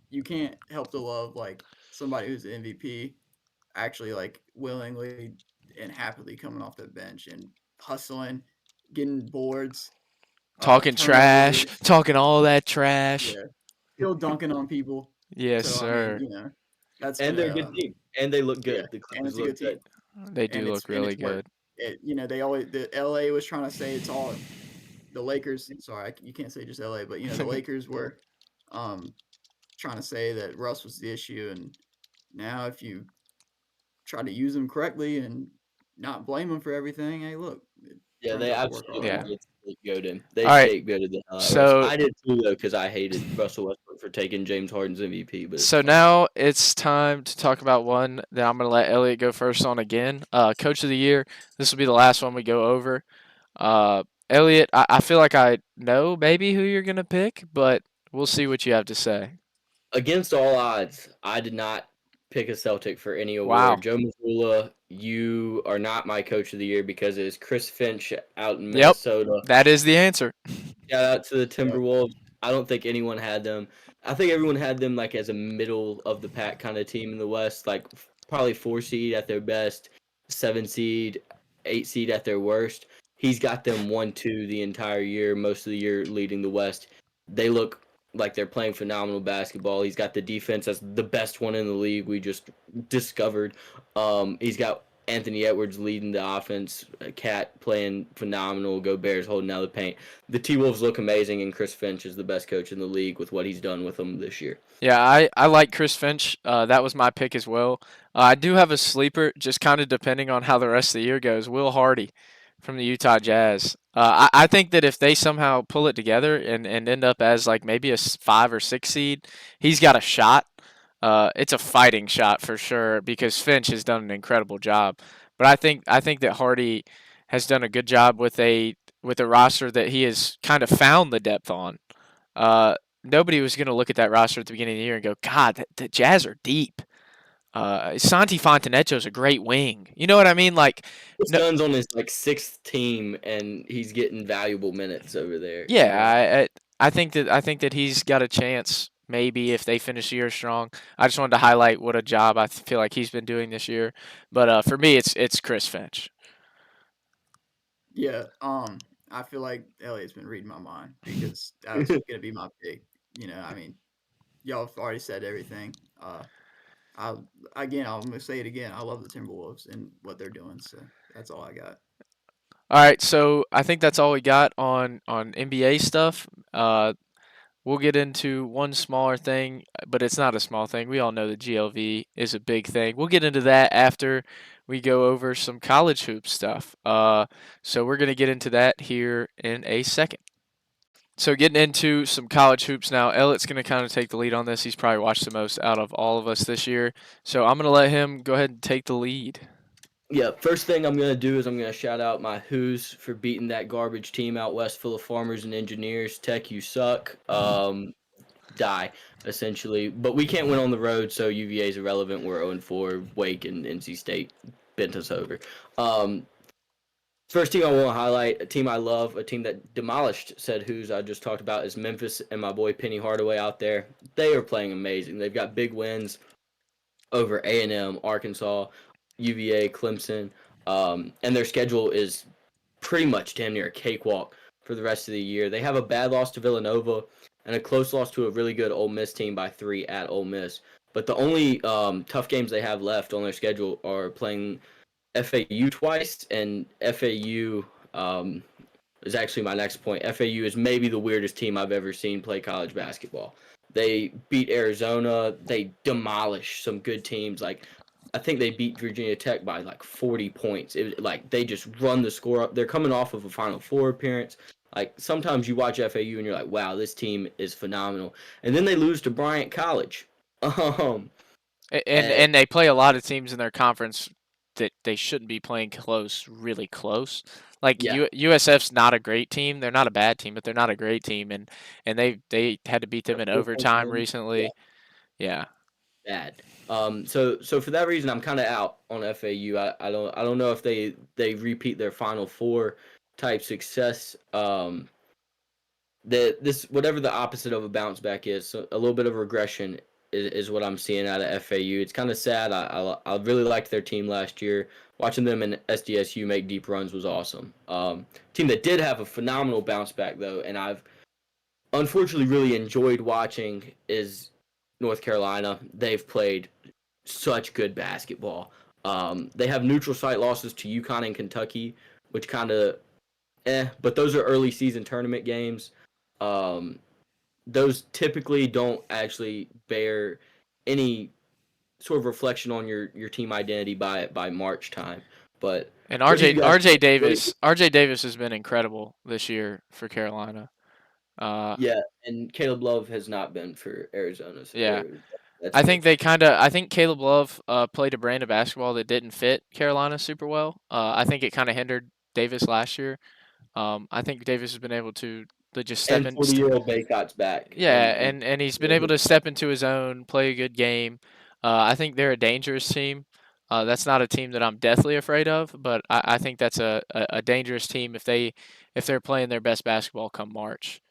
you can't help to love like somebody who's the MVP actually like willingly and happily coming off the bench and hustling, getting boards. Talking trash, talking all that trash. Yeah, still dunking on people. Yes, so, sir. I mean, that's and they're a good team, and they look good. Yeah, the Clippers look good. They do look really good. The LA was trying to say it's all the Lakers. Sorry, you can't say just LA, but the Lakers were trying to say that Russ was the issue, and now if you try to use him correctly and not blame him for everything, hey, look. Yeah, they absolutely scapegoated him. They scapegoated the hell out of Russ. I did too, though, because I hated Russell Westbrook for taking James Harden's MVP. But so now it's time to talk about one that I'm going to let Elliot go first on again. Coach of the Year. This will be the last one we go over. Elliot, I feel like I know maybe who you're going to pick, but we'll see what you have to say. Against all odds, I did not pick a Celtic for any award. Wow. Joe Mazzulla, you are not my Coach of the Year because it is Chris Finch out in Minnesota. Yep, that is the answer. Shout out to the Timberwolves. I don't think anyone had them. I think everyone had them like as a middle of the pack kind of team in the West, like probably 4 seed at their best, 7 seed, 8 seed at their worst. He's got them 1-2 the entire year, most of the year leading the West. They look like they're playing phenomenal basketball. He's got the defense as the best one in the league we just discovered. He's got Anthony Edwards leading the offense, Cat playing phenomenal, Gobert's holding out the paint. The T-Wolves look amazing, and Chris Finch is the best coach in the league with what he's done with them this year. Yeah, I like Chris Finch. That was my pick as well. I do have a sleeper, just kind of depending on how the rest of the year goes. Will Hardy from the Utah Jazz. I think that if they somehow pull it together and end up as like maybe a 5 or 6 seed, he's got a shot. It's a fighting shot for sure because Finch has done an incredible job. But I think that Hardy has done a good job with a roster that he has kind of found the depth on. Nobody was going to look at that roster at the beginning of the year and go, God, the Jazz are deep. Santi Fontenecchio's a great wing. You know what I mean? Like, His no, son's on his like sixth team, and he's getting valuable minutes over there. You know, yeah, I think that he's got a chance. Maybe if they finish the year strong. I just wanted to highlight what a job I feel like he's been doing this year. But for me, it's Chris Finch. Yeah, I feel like Elliot's been reading my mind because that was gonna be my pick. I mean, y'all have already said everything. I again, I'm gonna say it again. I love the Timberwolves and what they're doing. So that's all I got. All right, so I think that's all we got on NBA stuff. We'll get into one smaller thing, but it's not a small thing. We all know the GLV is a big thing. We'll get into that after we go over some college hoop stuff. So we're gonna get into that here in a second. So getting into some college hoops now. Elliot's gonna kind of take the lead on this. He's probably watched the most out of all of us this year. So I'm gonna let him go ahead and take the lead. yeah. First thing I'm gonna do is I'm gonna shout out my Who's for beating that garbage team out west full of farmers and engineers. Tech, you suck. Die essentially, but we can't win on the road, so UVA is irrelevant. We're 0-4. Wake and NC State bent us over. First team I want to highlight, a team I love, a team that demolished said Who's I just talked about, is Memphis and my boy Penny Hardaway out there. They are playing amazing. They've got big wins over A&M, Arkansas, UVA, Clemson, and their schedule is pretty much damn near a cakewalk for the rest of the year. They have a bad loss to Villanova and a close loss to a really good Ole Miss team by 3 at Ole Miss. But the only tough games they have left on their schedule are playing FAU twice, and FAU is actually my next point. FAU is maybe the weirdest team I've ever seen play college basketball. They beat Arizona. They demolish some good teams. Like, I think they beat Virginia Tech by like 40 points. Like, they just run the score up. They're coming off of a Final Four appearance. Like, sometimes you watch FAU and you're like, wow, this team is phenomenal. And then they lose to Bryant College. Um, And they play a lot of teams in their conference that they shouldn't be playing close, really close. Like yeah, USF's not a great team. They're not a bad team, but they're not a great team, and they had to beat them in 4 point overtime win. Yeah, recently. Yeah. bad. So for that reason, I'm kind of out on FAU. I don't know if they repeat their Final Four type success. This whatever the opposite of a bounce back is, so a little bit of regression is what I'm seeing out of FAU. It's kind of sad. I really liked their team last year. Watching them in SDSU make deep runs was awesome. Team that did have a phenomenal bounce back though, and I've unfortunately really enjoyed watching, is North Carolina. They've played such good basketball. They have neutral site losses to UConn and Kentucky, which kind of but those are early season tournament games. Um, those typically don't actually bear any sort of reflection on your team identity by March time. But And what do you RJ guys RJ think? Davis RJ Davis has been incredible this year for Carolina. Uh, Yeah, and Caleb Love has not been for Arizona, so yeah. that's I think good. I think Caleb Love played a brand of basketball that didn't fit Carolina super well. I think it kind of hindered Davis last year. I think Davis has been able to just step And in. 40-year-old Baycott's back, Yeah, and he's been able to step into his own, play a good game. I think they're a dangerous team. That's not a team that I'm deathly afraid of, but I think that's a dangerous team if they're playing their best basketball come March.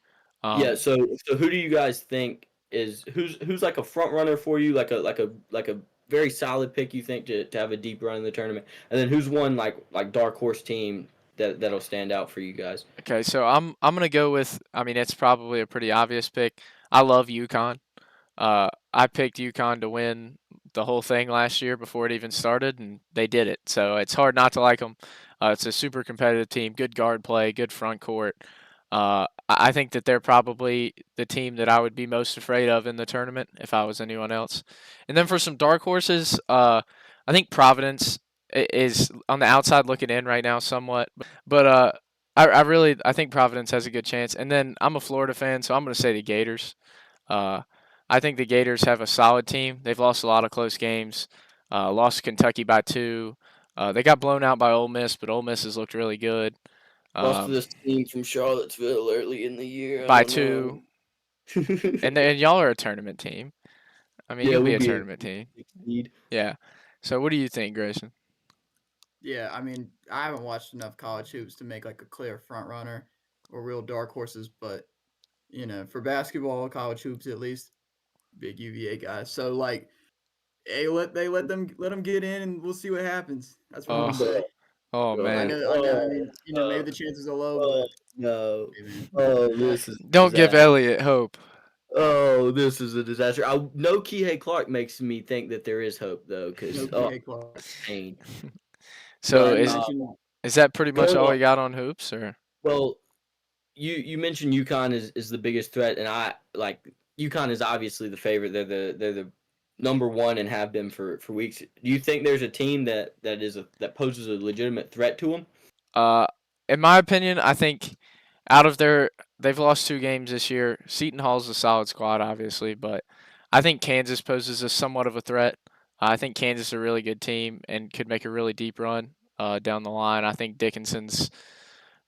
yeah. Um, So who do you guys think is who's like a front runner for you, like a very solid pick you think to have a deep run in the tournament, and then who's one like dark horse team that'll stand out for you guys? okay, so I'm gonna go with. I mean, it's probably a pretty obvious pick. I love UConn. I picked UConn to win the whole thing last year before it even started, and they did it. So it's hard not to like them. It's a super competitive team, good guard play, good front court. I think that they're probably the team that I would be most afraid of in the tournament if I was anyone else. And then for some dark horses, I think Providence is on the outside looking in right now somewhat. But I think Providence has a good chance. And then I'm a Florida fan, so I'm going to say the Gators. Uh, I think the Gators have a solid team. They've lost a lot of close games. Lost to Kentucky by 2. They got blown out by Ole Miss, but Ole Miss has looked really good. Lost to Um, this team from Charlottesville early in the year. I by don't 2, know. and y'all are a tournament team. I mean, Yeah, you'll be we'll a be a tournament team. lead. Yeah. So what do you think, Grayson? Yeah, I mean, I haven't watched enough college hoops to make like a clear front runner or real dark horses, but for basketball, college hoops at least, big UVA guys. So like, hey, let them get in, and we'll see what happens. That's what I'm gonna Oh, say. oh I man. know, I know. I mean, maybe the chances are low, Oh but no! hey, man. Oh, this is a Don't give disaster. Elliot hope. Oh, this is a disaster. No Kihei Clark makes me think that there is hope though, because No K.A. Clark. pain. So Yeah, But you is mentioned is that pretty much going all on. we got on hoops, or? Well, you mentioned UConn is the biggest threat, and I like UConn is obviously the favorite. They're the number one and have been for weeks. Do you think there's a team that poses a legitimate threat to them? Uh, in my opinion, I think out of they've lost 2 games this year. Seton Hall's a solid squad, obviously, but I think Kansas poses a somewhat of a threat. I think Kansas is a really good team and could make a really deep run down the line. I think Dickinson's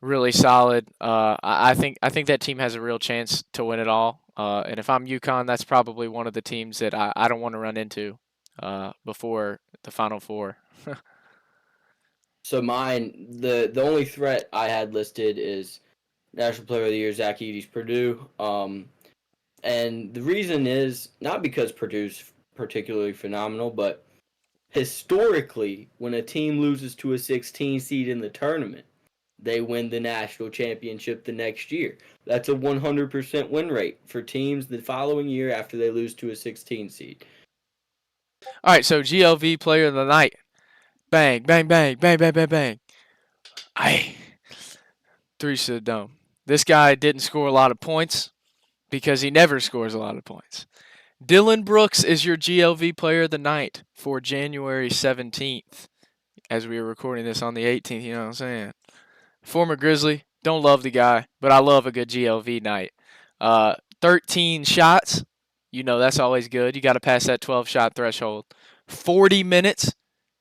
really solid. I think that team has a real chance to win it all. And if I'm UConn, that's probably one of the teams that I don't want to run into before the Final Four. So mine, the only threat I had listed is National Player of the Year Zach Edey's Purdue. And the reason is not because Purdue's particularly phenomenal, but historically, when a team loses to a 16 seed in the tournament, they win the national championship the next year. That's a 100% win rate for teams the following year after they lose to a 16 seed. All right, so GLV player of the night. Bang, bang, bang, bang, bang, bang, bang. Aye. 3 to the dome. This guy didn't score a lot of points because he never scores a lot of points. Dylan Brooks is your GLV player of the night for January 17th. As we were recording this on the 18th, you know what I'm saying? Former Grizzly, don't love the guy, but I love a good GLV night. 13 shots, that's always good. You got to pass that 12-shot threshold. 40 minutes,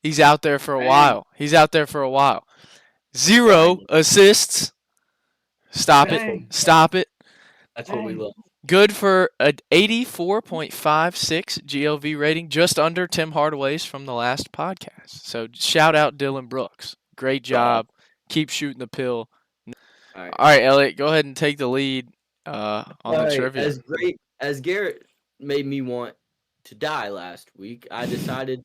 he's out there for a bang, while. He's out there for a while. 0 Bang. assists. Stop it. bang, Stop it. That's what we bang. love. Good for an 84.56 GLV rating, just under Tim Hardaway's from the last podcast. So shout out Dylan Brooks. Great job. Keep shooting the pill. All right. All right, Elliot, go ahead and take the lead on All the right. trivia. As great as Garrett made me want to die last week, I decided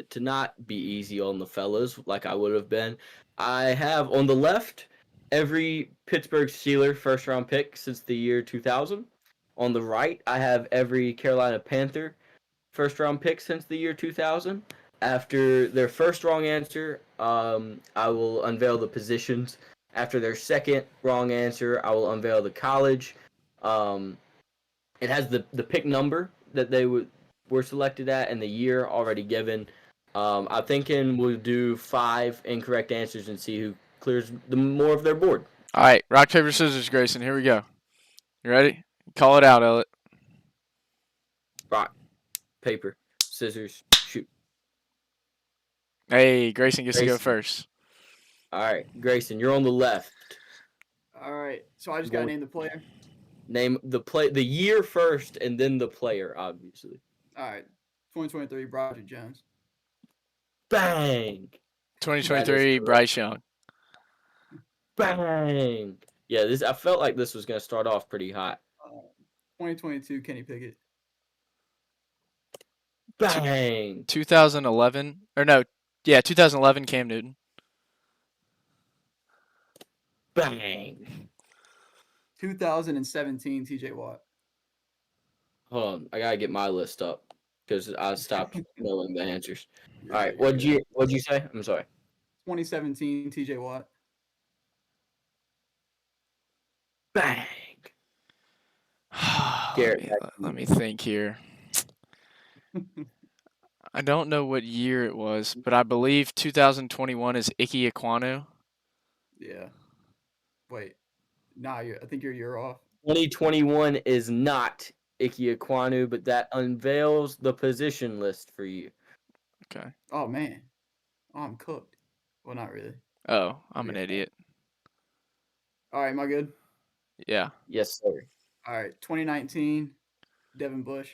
to not be easy on the fellas like I would have been. I have on the left every Pittsburgh Steeler first round pick since the year 2000. On the right, I have every Carolina Panther first round pick since the year 2000. After their first wrong answer, I will unveil the positions. After their second wrong answer, I will unveil the college. Um, it has the pick number that they were selected at and the year already given. I'm thinking we'll do 5 incorrect answers and see who clears the more of their board. All right, rock, paper, scissors, Grayson. Here we go. You ready? Call it out, Elliot. Rock, paper, scissors, shoot. Hey, Grayson gets to go Grayson. first. All right, Grayson, you're on the left. All right, so I just got to name the player. Name the year first, and then the player, obviously. All right, 2023, Broderick Jones. Bang! 2023, Bryce Young. Bang! Yeah, I felt like this was gonna start off pretty hot. 2022, Kenny Pickett. Bang! 2011, or no, yeah, 2011, Cam Newton. Bang! 2017, TJ Watt. Hold on, I gotta get my list up because I stopped knowing the answers. You're All right, good, you're what'd you say? I'm sorry. 2017, TJ Watt. Bang! let, Garrett, me, let me think here. I don't know what year it was, but I believe 2021 is Ike Ekwonu. Yeah. Wait. Nah, I think you're off. 2021 is not Ike Ekwonu, but that unveils the position list for you. Okay. Oh man. Oh, I'm cooked. Well, not really. Oh, I'm an Yeah. idiot. All right, am I good? Yeah. Yes, sir. All right, 2019, Devin Bush.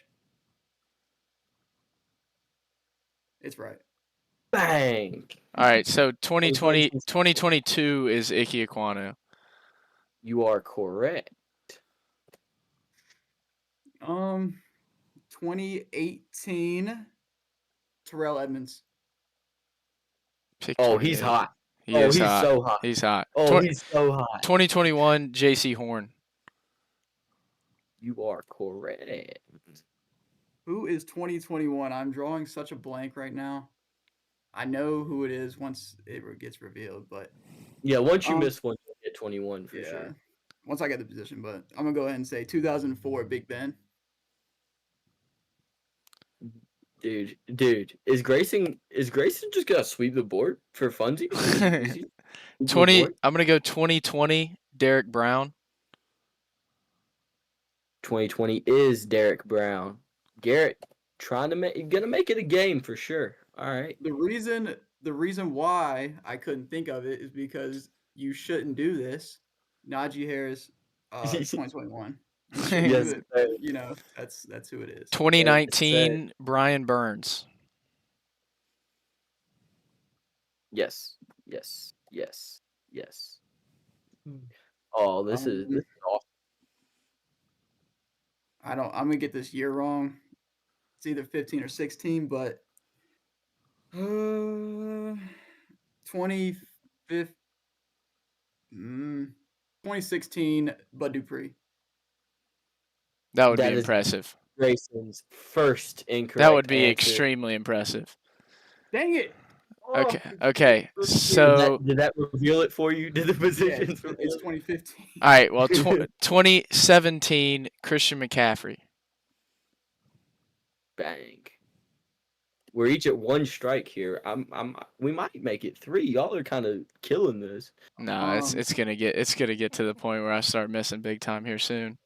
It's right. Bang. All right. So 2020, Congratulations. 2022 is Ike Ekwonu. You are correct. 2018, Terrell Edmonds. Pick Oh, he's 28. hot. He Oh, is he's hot. so hot. He's hot. Oh, he's so hot. 2021, J.C. Horn. You are correct. Who is 2021? I'm drawing such a blank right now. I know who it is once it gets revealed, but Yeah, once you Um, miss one, you'll get 21 for yeah, sure. once I get the position. But I'm gonna go ahead and say 2004, Big Ben. Dude, is Grayson just gonna sweep the board for funsies? Is he sweep the 20. board? I'm gonna go 2020, Derek Brown. 2020 is Derek Brown. Garrett gonna make it a game for sure. All right. The reason why I couldn't think of it is because you shouldn't do this. Najee Harris, 2021. You shouldn't do Yes, it. sir. You know that's who it is. 2019, Brian Burns. Yes. Oh, this is awesome. I'm gonna get this year wrong. It's either 15 or 16, but 25th, 2016, Bud Dupree. That would That be is impressive. Grayson's first incorrect That would be answer. extremely impressive. Dang it! Okay. Oh, Okay. So, Did that reveal it for you? Did the yeah, positions? it's 2015. all right. Well, 2017, Christian McCaffrey. Bang. We're each at one strike here. We might make it 3. Y'all are kind of killing this. No, it's gonna get to the point where I start missing big time here soon.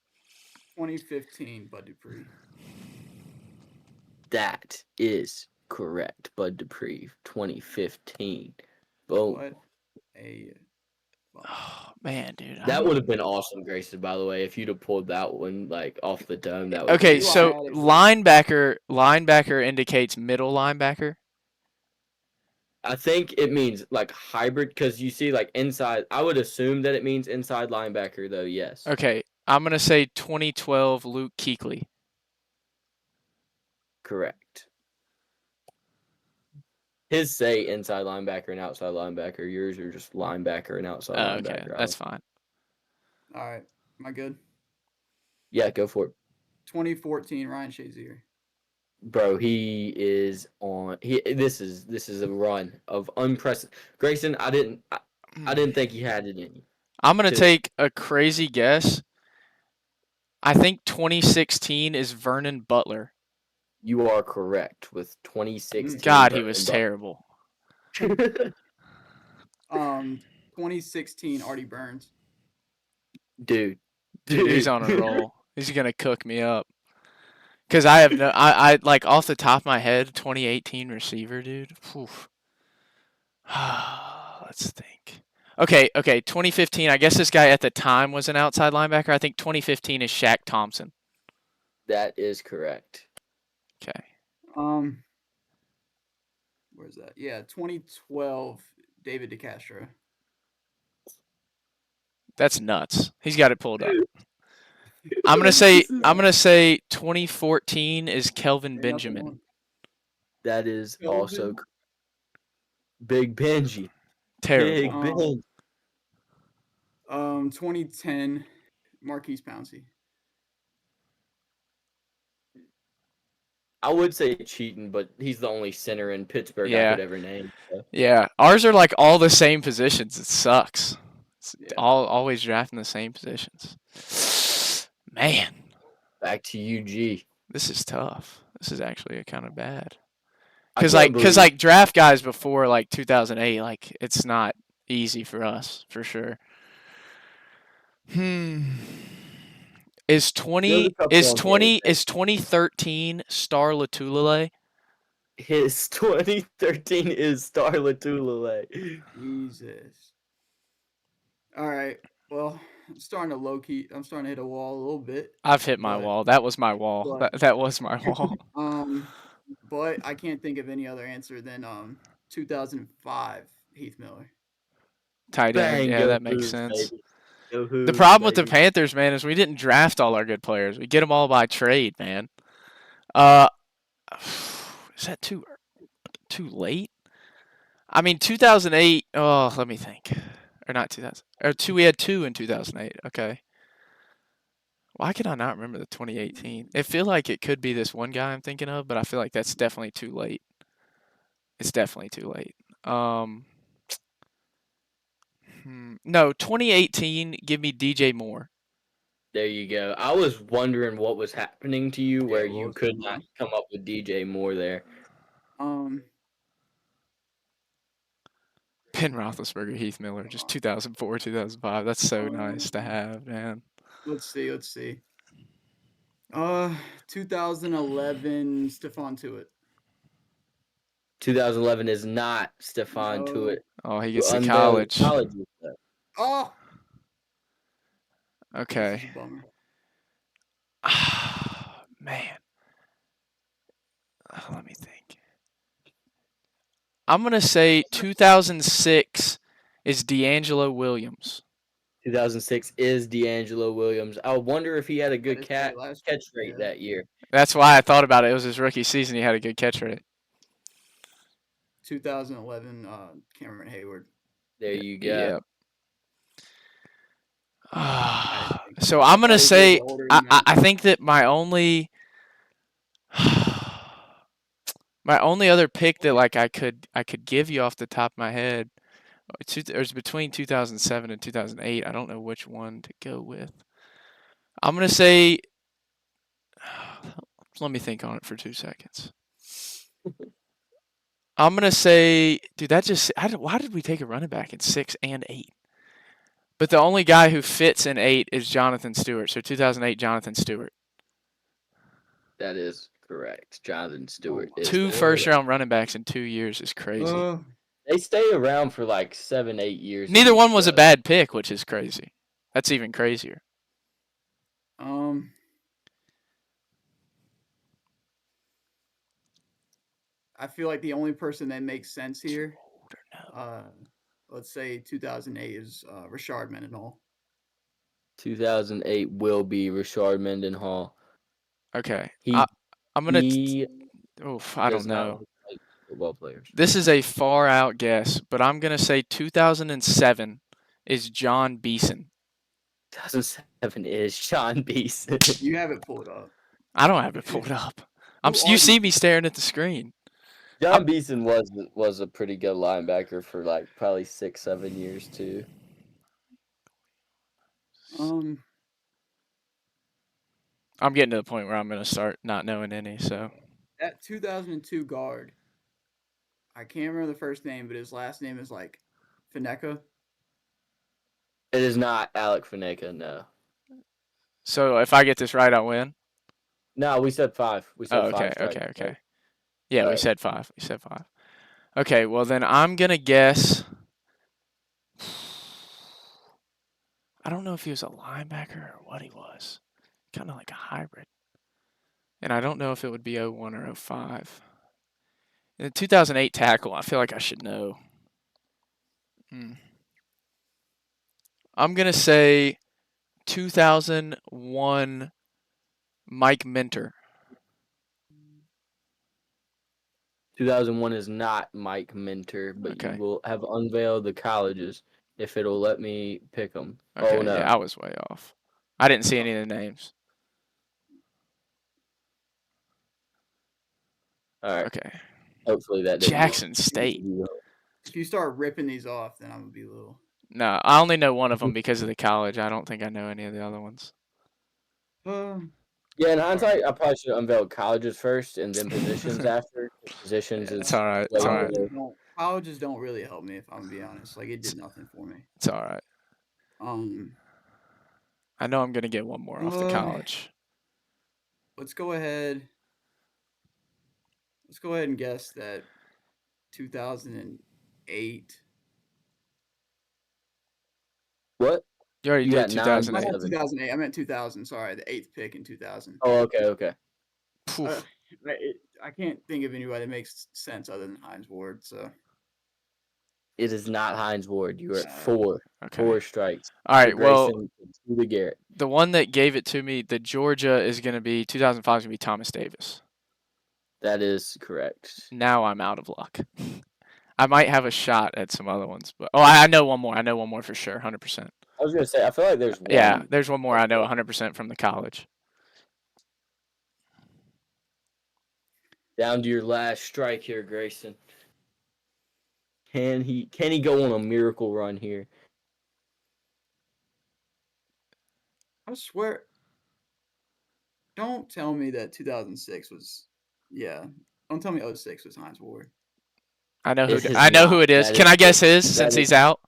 2015, Bud Dupree. That is correct. Bud Dupree, 2015. Boom. What a Oh man, dude. That would have been awesome, Grayson, by the way, if you'd have pulled that one like off the dome. That would Okay, You so are at it. linebacker indicates middle linebacker. I think it means like hybrid because you see like inside. I would assume that it means inside linebacker though. Yes. Okay, I'm gonna say 2012 Luke Kuechly. Correct. His say inside linebacker and outside linebacker. Yours are just linebacker and outside linebacker. Okay, that's fine. All right, am I good? Yeah, go for it. 2014, Ryan Shazier. Bro, he is on. This is a run of unprecedented. Grayson, I didn't think he had it in you. I'm gonna take a crazy guess. I think 2016 is Vernon Butler. You are correct with 2016. God, he was terrible. 2016, Artie Burns. Dude, he's on a roll. He's gonna cook me up. Cause I have I like off the top of my head, 2018 receiver, dude. Let's think. Okay, 2015. I guess this guy at the time was an outside linebacker. I think 2015 is Shaq Thompson. That is correct. Okay. Where's that? Yeah, 2012, David DeCastro. That's nuts. He's got it pulled up. I'm gonna say 2014 is Kelvin Benjamin. That is also Big Benji. Terrible. Big Ben. 2010, Marquise Pouncey. I would say cheating, but he's the only center in Pittsburgh I could ever name. So. Yeah, ours are like all the same positions. It sucks. It's always drafting the same positions. Man. Back to UG. This is tough. This is actually kind of bad. I can't Cause believe like draft guys before like 2008, like it's not easy for us for sure. Hmm. Is there's a 20 couple is on here. 20 is 2013 Star Latulele? His 2013 is Star Latulele. Jesus. All right. Well, I'm starting to hit a wall a little bit, I've hit my but wall. That was my wall. but That was my wall. but I can't think of any other answer than 2005 Heath Miller. Tight end. Bang, Yeah, go that makes Hoops, sense. baby. Go The Hoops, problem with the baby. Panthers, man, is we didn't draft all our good players. We get them all by trade, man. Uh, is that too late? I mean, 2008. Oh, let me think. Or not 2000. Or two. We had two in 2008. Okay. Why can I not remember the 2018? It feel like it could be this one guy I'm thinking of, but I feel like that's definitely too late. It's definitely too late. Um, no, 2018. Give me DJ Moore. There you go. I was wondering what was happening to you where what you was could going not on? come up with DJ Moore there. Ben Roethlisberger, Heath Miller, just 2004, 2005. That's so nice to have, man. Let's see. 2011 Stephon Tuitt. 2011 is not Stephon No. Tuitt. Oh, he You gets to unveiled the college. colleges, though. Oh, this is Okay. a bummer. Man. Let me think. I'm going to say 2006 is D'Angelo Williams. 2006 is D'Angelo Williams. I wonder if he had a good That is right, catch rate yeah. that year. That's why I thought about it. It was his rookie season. He had a good catch rate. 2011 Cameron Hayward. There you go. Yep. I didn't think So I'm going to thought he was a little say bit older than that. I think that my only other pick that like I could give you off the top of my head it was between 2007 and 2008. I don't know which one to go with. I'm gonna say. Let me think on it for 2 seconds. I'm gonna say, dude, why did we take a running back in 6 and 8? But the only guy who fits in 8 is Jonathan Stewart. So 2008, Jonathan Stewart. That is correct. Jonathan Stewart is Two the first-round running backs in 2 years is crazy. They stay around for like 7, 8 years. Neither each, one was a though. bad pick, which is crazy. That's even crazier. I feel like the only person that makes sense here, let's say 2008 is Rashard Mendenhall. 2008 will be Rashard Mendenhall. Okay. I'm gonna. I does don't not know. like football players. This is a far out guess, but I'm gonna say 2007 is John Beeson. 2007 is Sean Beeson. You have it pulled up. I don't have it pulled up. Who You are see these me staring at the screen. John Beeson was a pretty good linebacker for like probably 6, 7 years too. I'm getting to the point where I'm gonna start not knowing any. So that 2002 guard. I can't remember the first name, but his last name is like Fineka. It is not Alec Fineka, no. So if I get this right, I'll win. No, we said 5. We said 5 strikes. Okay. Yeah, Right. we said 5. Okay, well then I'm gonna guess. I don't know if he was a linebacker or what he was. Kind of like a hybrid. And I don't know if it would be 01 or 05. In the 2008 tackle, I feel like I should know. I'm going to say 2001 Mike Minter. 2001 is not Mike Minter, but Okay. you will have unveiled the colleges if it'll let me pick them. Okay, oh, no. Yeah, I was way off. I didn't see any of the names. All right. Okay. Hopefully that didn't Jackson State. If you start ripping these off, then I'm going to be a little. No, I only know one of them because of the college. I don't think I know any of the other ones. Yeah, Yeah, in hindsight, I probably should have unveiled colleges first and then positions after. Positions Yeah. is It's all right. way It's all right. more- Colleges don't really help me if I'm gonna be honest. Like it did nothing for me. It's all right. Um, I know I'm gonna get one more off the college. let's go ahead. Let's go ahead and guess that 2008. What? You already You did got 9 I meant 2008. 7. 2008. I meant 2000. Sorry, the 8th pick in 2000. Oh, okay. Poof. I can't think of anybody that makes sense other than Hines Ward. So It is not Hines Ward. You are at Yeah. 4. Okay. 4 strikes. All right. Well, Grayson, to the Garrett. the one that gave it to me, the Georgia is gonna be 2005 is gonna be Thomas Davis. That is correct. Now I'm out of luck. I might have a shot at some other ones, but I know one more. I know one more for sure, 100%. I was gonna say, I feel like there's one. Yeah, there's one more I know 100% from the college. Down to your last strike here, Grayson. Can he go on a miracle run here? I swear. Don't tell me that 2006 was. Yeah. Don't tell me 06 was Hines Ward. I know who It is I know not. who it is. That Can is I guess the- his that since is- he's out?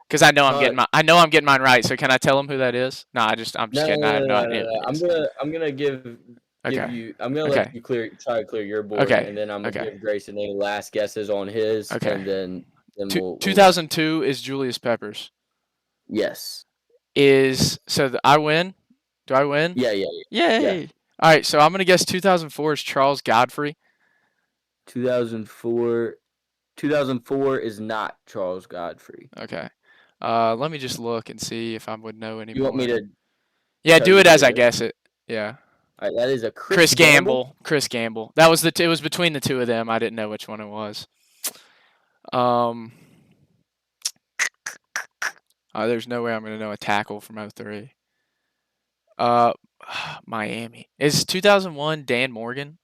Because I know I'm getting Uh, mine right. So can I tell him who that is? No, I'm just kidding. I have no idea. Who it is. I'm gonna give Okay. you. I'm gonna Okay. let you try to clear your board, Okay. and then I'm gonna Okay. give Grayson any last guesses on his, Okay. and then we'll 2002 is Julius Peppers. Yes. I win? Do I win? Yeah. Yay! All right, so I'm gonna guess 2004 is Charles Godfrey. 2004. 2004 is not Charles Godfrey. Okay. Let me just look and see if I would know any You want me more. to? Yeah, tell do you it as who I it is? guess it. Yeah. All right, that is a Chris Gamble. Chris Gamble. That was it was between the two of them. I didn't know which one it was. There's no way I'm gonna know a tackle from 03. Miami. Is 2001 Dan Morgan?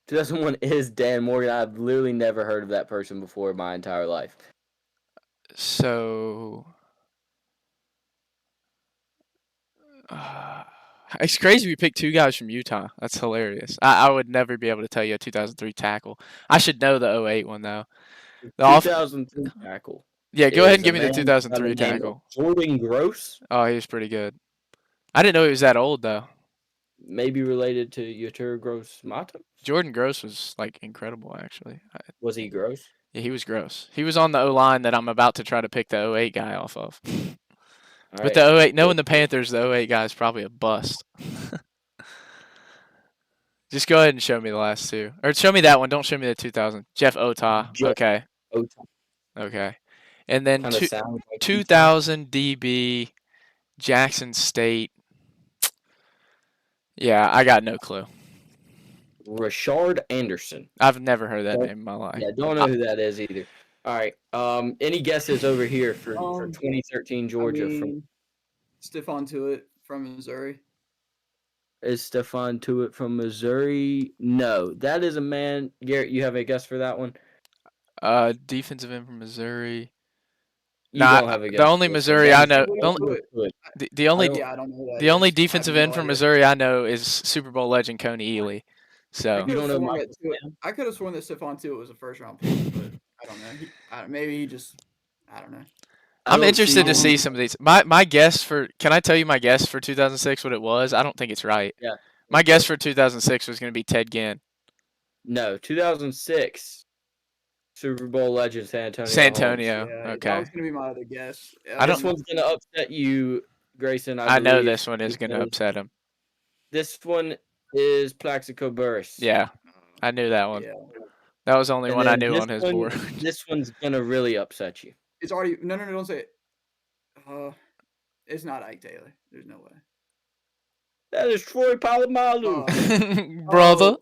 2001 is Dan Morgan. I've literally never heard of that person before in my entire life. So it's crazy we picked two guys from Utah. That's hilarious. I would never be able to tell you a 2003 tackle. I should know the 08 one though. The 2003 tackle. Yeah, go ahead and is give a me the man 2003 by the name of tackle. Jordan Gross, Oh, he was pretty good. I didn't know he was that old though. maybe related to Yotur Gross Mata. Jordan Gross was like incredible actually. Was he gross? Yeah, he was gross. He was on the O line that I'm about to try to pick the 08 guy off of. All But right. the 08, knowing the Panthers, the 08 guy is probably a bust. Just go ahead and show me the last two. Or show me that one. Don't show me the 2000. Jeff Otah. Jeff Okay. Otah. Okay. And then Kind of sounds like 2000 DB, Jackson State. Yeah, I got no clue. Rashard Anderson. I've never heard that Don't- name in my life. Yeah, don't know who that is either. All right. Any guesses over here for 2013 Georgia? Stephon Tuitt from Missouri. Is Stephon Tuitt from Missouri? No, that is a man. Garrett, you have a guess for that one? Defensive end from Missouri. You Nah, don't have a guess. the only for it. Missouri That I is know. Stephon Tuitt. Tuitt. The only Yeah, I don't know who that the only is. I have defensive no end from idea. Missouri I know is Super Bowl legend Coney Ealy. So You don't know Michael I could have sworn that Stephon Tuitt was a first round pick, but I don't know. Maybe he just. I don't know. I'm don't interested to see- see some of these. My guess for can I tell you my guess for 2006 what it was? I don't think it's right. Yeah. My guess for 2006 was going to be Ted Ginn. No, 2006 Super Bowl legend San Antonio. San Holmes. Antonio. Yeah, Okay. That was gonna be my other guess. I don't- This one's gonna upset you, Grayson. I know believe, this one is going to because upset him. This one is Plaxico Burress. Yeah, I knew that one. Yeah. That was the only And one I then knew this on his one- board. This one's gonna really upset you. It's already no, don't say it. It's not Ike Taylor. There's no way. That is Troy Polamalu. Brother.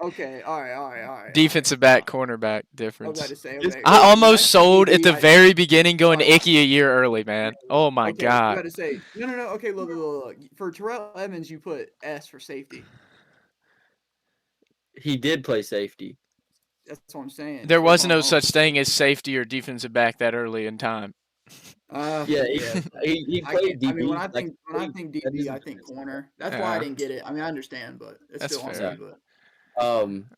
Okay, all right. Defensive back, cornerback I was difference. about to say. This- Okay, I almost Ike sold at DB, the Ike- very beginning going to Icky a year early, man. Oh my okay, I was god. about to say no. Okay, look. For Terrell Evans, you put S for safety. He did play safety. That's what I'm saying. There So was it's no on such thing as safety or defensive back that early in time. Yeah, Yeah. he I can't. played I mean, DB. Like when I think that DB, is a I think defensive corner. That's why I Yeah, didn't get it. I mean, I understand, but it's that's still on fair. me. Yeah. But Um,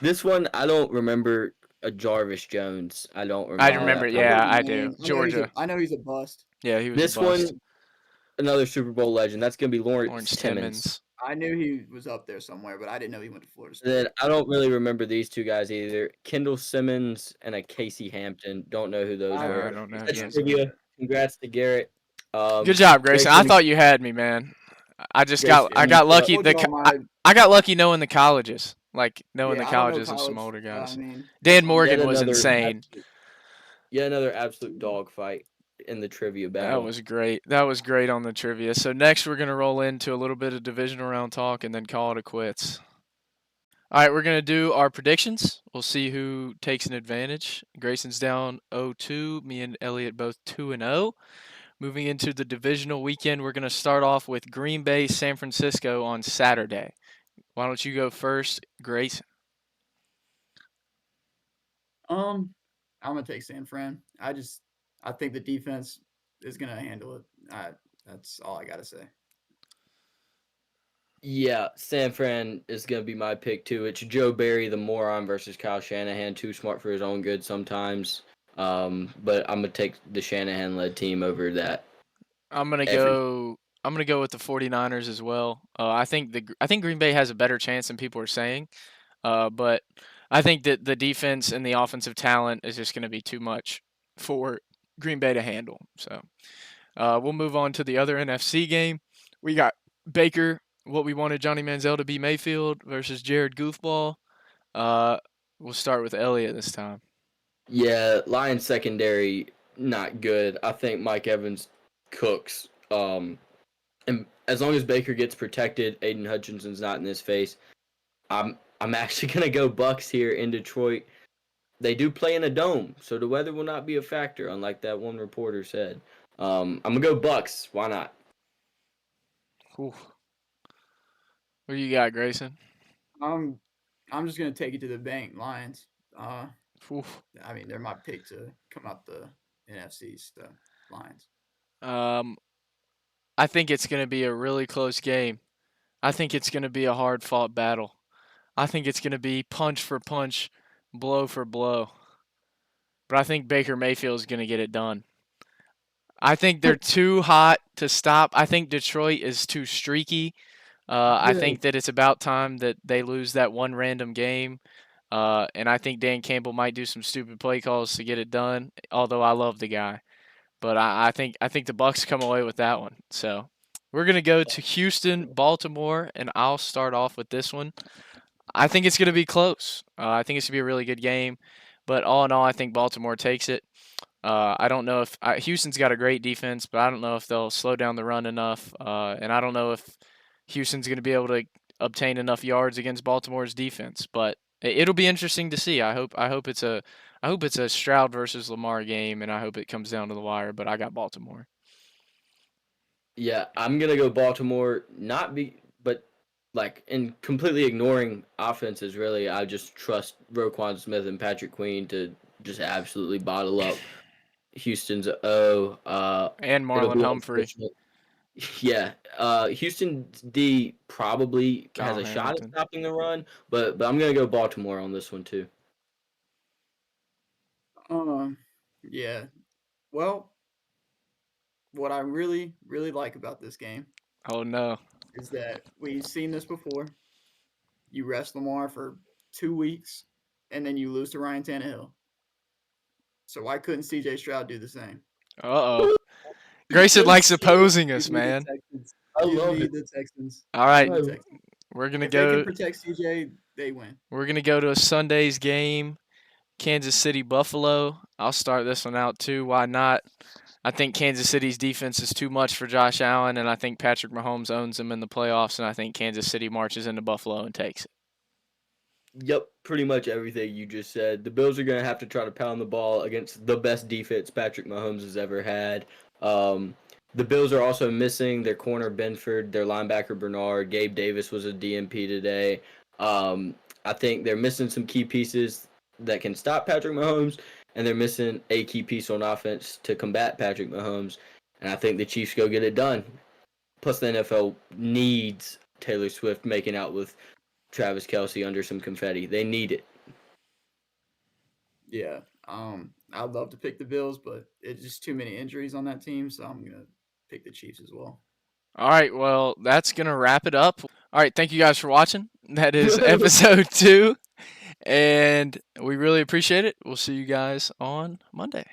this one I don't remember a Jarvis Jones. I don't I remember oh, remember. that I one. know Yeah, the I do. name. Georgia. I know he's a bust. Yeah, he was a This bust. one, another Super Bowl legend. That's gonna be Lawrence Lawrence Timmons. Timmons. I knew he was up there somewhere, but I didn't know he went to Florida And then State. I don't really remember these two guys either. Kendall Simmons and a Casey Hampton. Don't know who those I've I were. heard of don't know who That's Casey those are. Hampton. trivia. Congrats to Garrett. Good job, Grayson. I Grayson, thought you had me, man. I just got Grayson, I you got I lucky. told y'all I got lucky knowing the colleges, like knowing the yeah, I don't know colleges of some college. older I guys. mean, Dan yet Morgan was another insane. absolute, yet another absolute dogfight in the trivia That battle. was great. That was great on the trivia. So next we're gonna roll into a little bit of divisional round talk and then call it a quits. All right, we're gonna do our predictions. We'll see who takes an advantage. Grayson's down 0-2. Me and Elliot both 2-0. Moving into the divisional weekend, we're gonna start off with Green Bay, San Francisco on Saturday. Why don't you go first, Grayson? I'm gonna take San Fran. I think the defense is gonna handle it. That's all I gotta say. Yeah, San Fran is going to be my pick too. It's Joe Barry, the moron, versus Kyle Shanahan. Too smart for his own good sometimes. But I'm going to take the Shanahan-led team over that I'm gonna every. go. I'm gonna go with the 49ers as well. I think Green Bay has a better chance than people are saying. But I think that the defense and the offensive talent is just gonna be too much for Green Bay to handle. So we'll move on to the other NFC game. We got Baker, what we wanted Johnny Manziel to be Mayfield versus Jared Goofball. Uh, we'll start with Elliott this time. Yeah, Lions secondary not good. I think Mike Evans cooks. And as long as Baker gets protected, Aiden Hutchinson's not in his face. I'm actually gonna go Bucks here in Detroit. They do play in a dome, so the weather will not be a factor, unlike that one reporter said. I'm gonna go Bucks. Why not? Whew. What do you got, Grayson? I'm I'm just gonna take it to the bank, Lions. Uh, Whew. I mean, they're my pick to come out the NFC. So Lions. Um, I think it's going to be a really close game. I think it's going to be a hard fought battle. I think it's going to be punch for punch, blow for blow. But I think Baker Mayfield is going to get it done. I think they're too hot to stop. I think Detroit is too streaky. I Yeah. think that it's about time that they lose that one random game. And I think Dan Campbell might do some stupid play calls to get it done. Although I love the guy, but I think the Bucks come away with that one. So we're gonna go to Houston, Baltimore, and I'll start off with this one. I think it's gonna be close. I think it's gonna be a really good game, but all in all, I think Baltimore takes it. I don't know if Houston's got a great defense, but I don't know if they'll slow down the run enough, and I don't know if Houston's gonna be able to obtain enough yards against Baltimore's defense. But it'll be interesting to see. I hope it's a Stroud versus Lamar game, and I hope it comes down to the wire. But I got Baltimore. Yeah, I'm gonna go Baltimore. Not be, but like in completely ignoring offenses. Really, I just trust Roquan Smith and Patrick Queen to just absolutely bottle up Houston's O. And It'll Marlon be Humphrey, unfortunate. Yeah, Houston's D probably has Kyle a shot at Hamilton. stopping the run, but I'm gonna go Baltimore on this one too. Yeah. Well, what I really like about this game Oh no. is that we've seen this before. You rest Lamar for 2 weeks, and then you lose to Ryan Tannehill. So why couldn't CJ Stroud do the same? Uh oh. Grayson likes opposing Give us, me the man. Texans. I Give love me it. the Texans. All Give right, me the I- Texans. we're gonna If they can go. protect CJ, they win. We're gonna go to a Sunday's game. Kansas City Buffalo. I'll start this one out too. Why not? I think Kansas City's defense is too much for Josh Allen, and I think Patrick Mahomes owns them in the playoffs, and I think Kansas City marches into Buffalo and takes it. Yep, pretty much everything you just said. The Bills are gonna have to try to pound the ball against the best defense Patrick Mahomes has ever had. The Bills are also missing their corner Benford, their linebacker Bernard. Gabe Davis was a DMP today. I think they're missing some key pieces that can stop Patrick Mahomes. and they're missing a key piece on offense to combat Patrick Mahomes. And I think the Chiefs go get it done. Plus, the NFL needs Taylor Swift making out with Travis Kelce under some confetti. They need it. Yeah. I'd love to pick the Bills, but it's just too many injuries on that team, so I'm gonna pick the Chiefs as well. All right, well, that's going to wrap it up. All right, thank you guys for watching. That is episode 2, and we really appreciate it. We'll see you guys on Monday.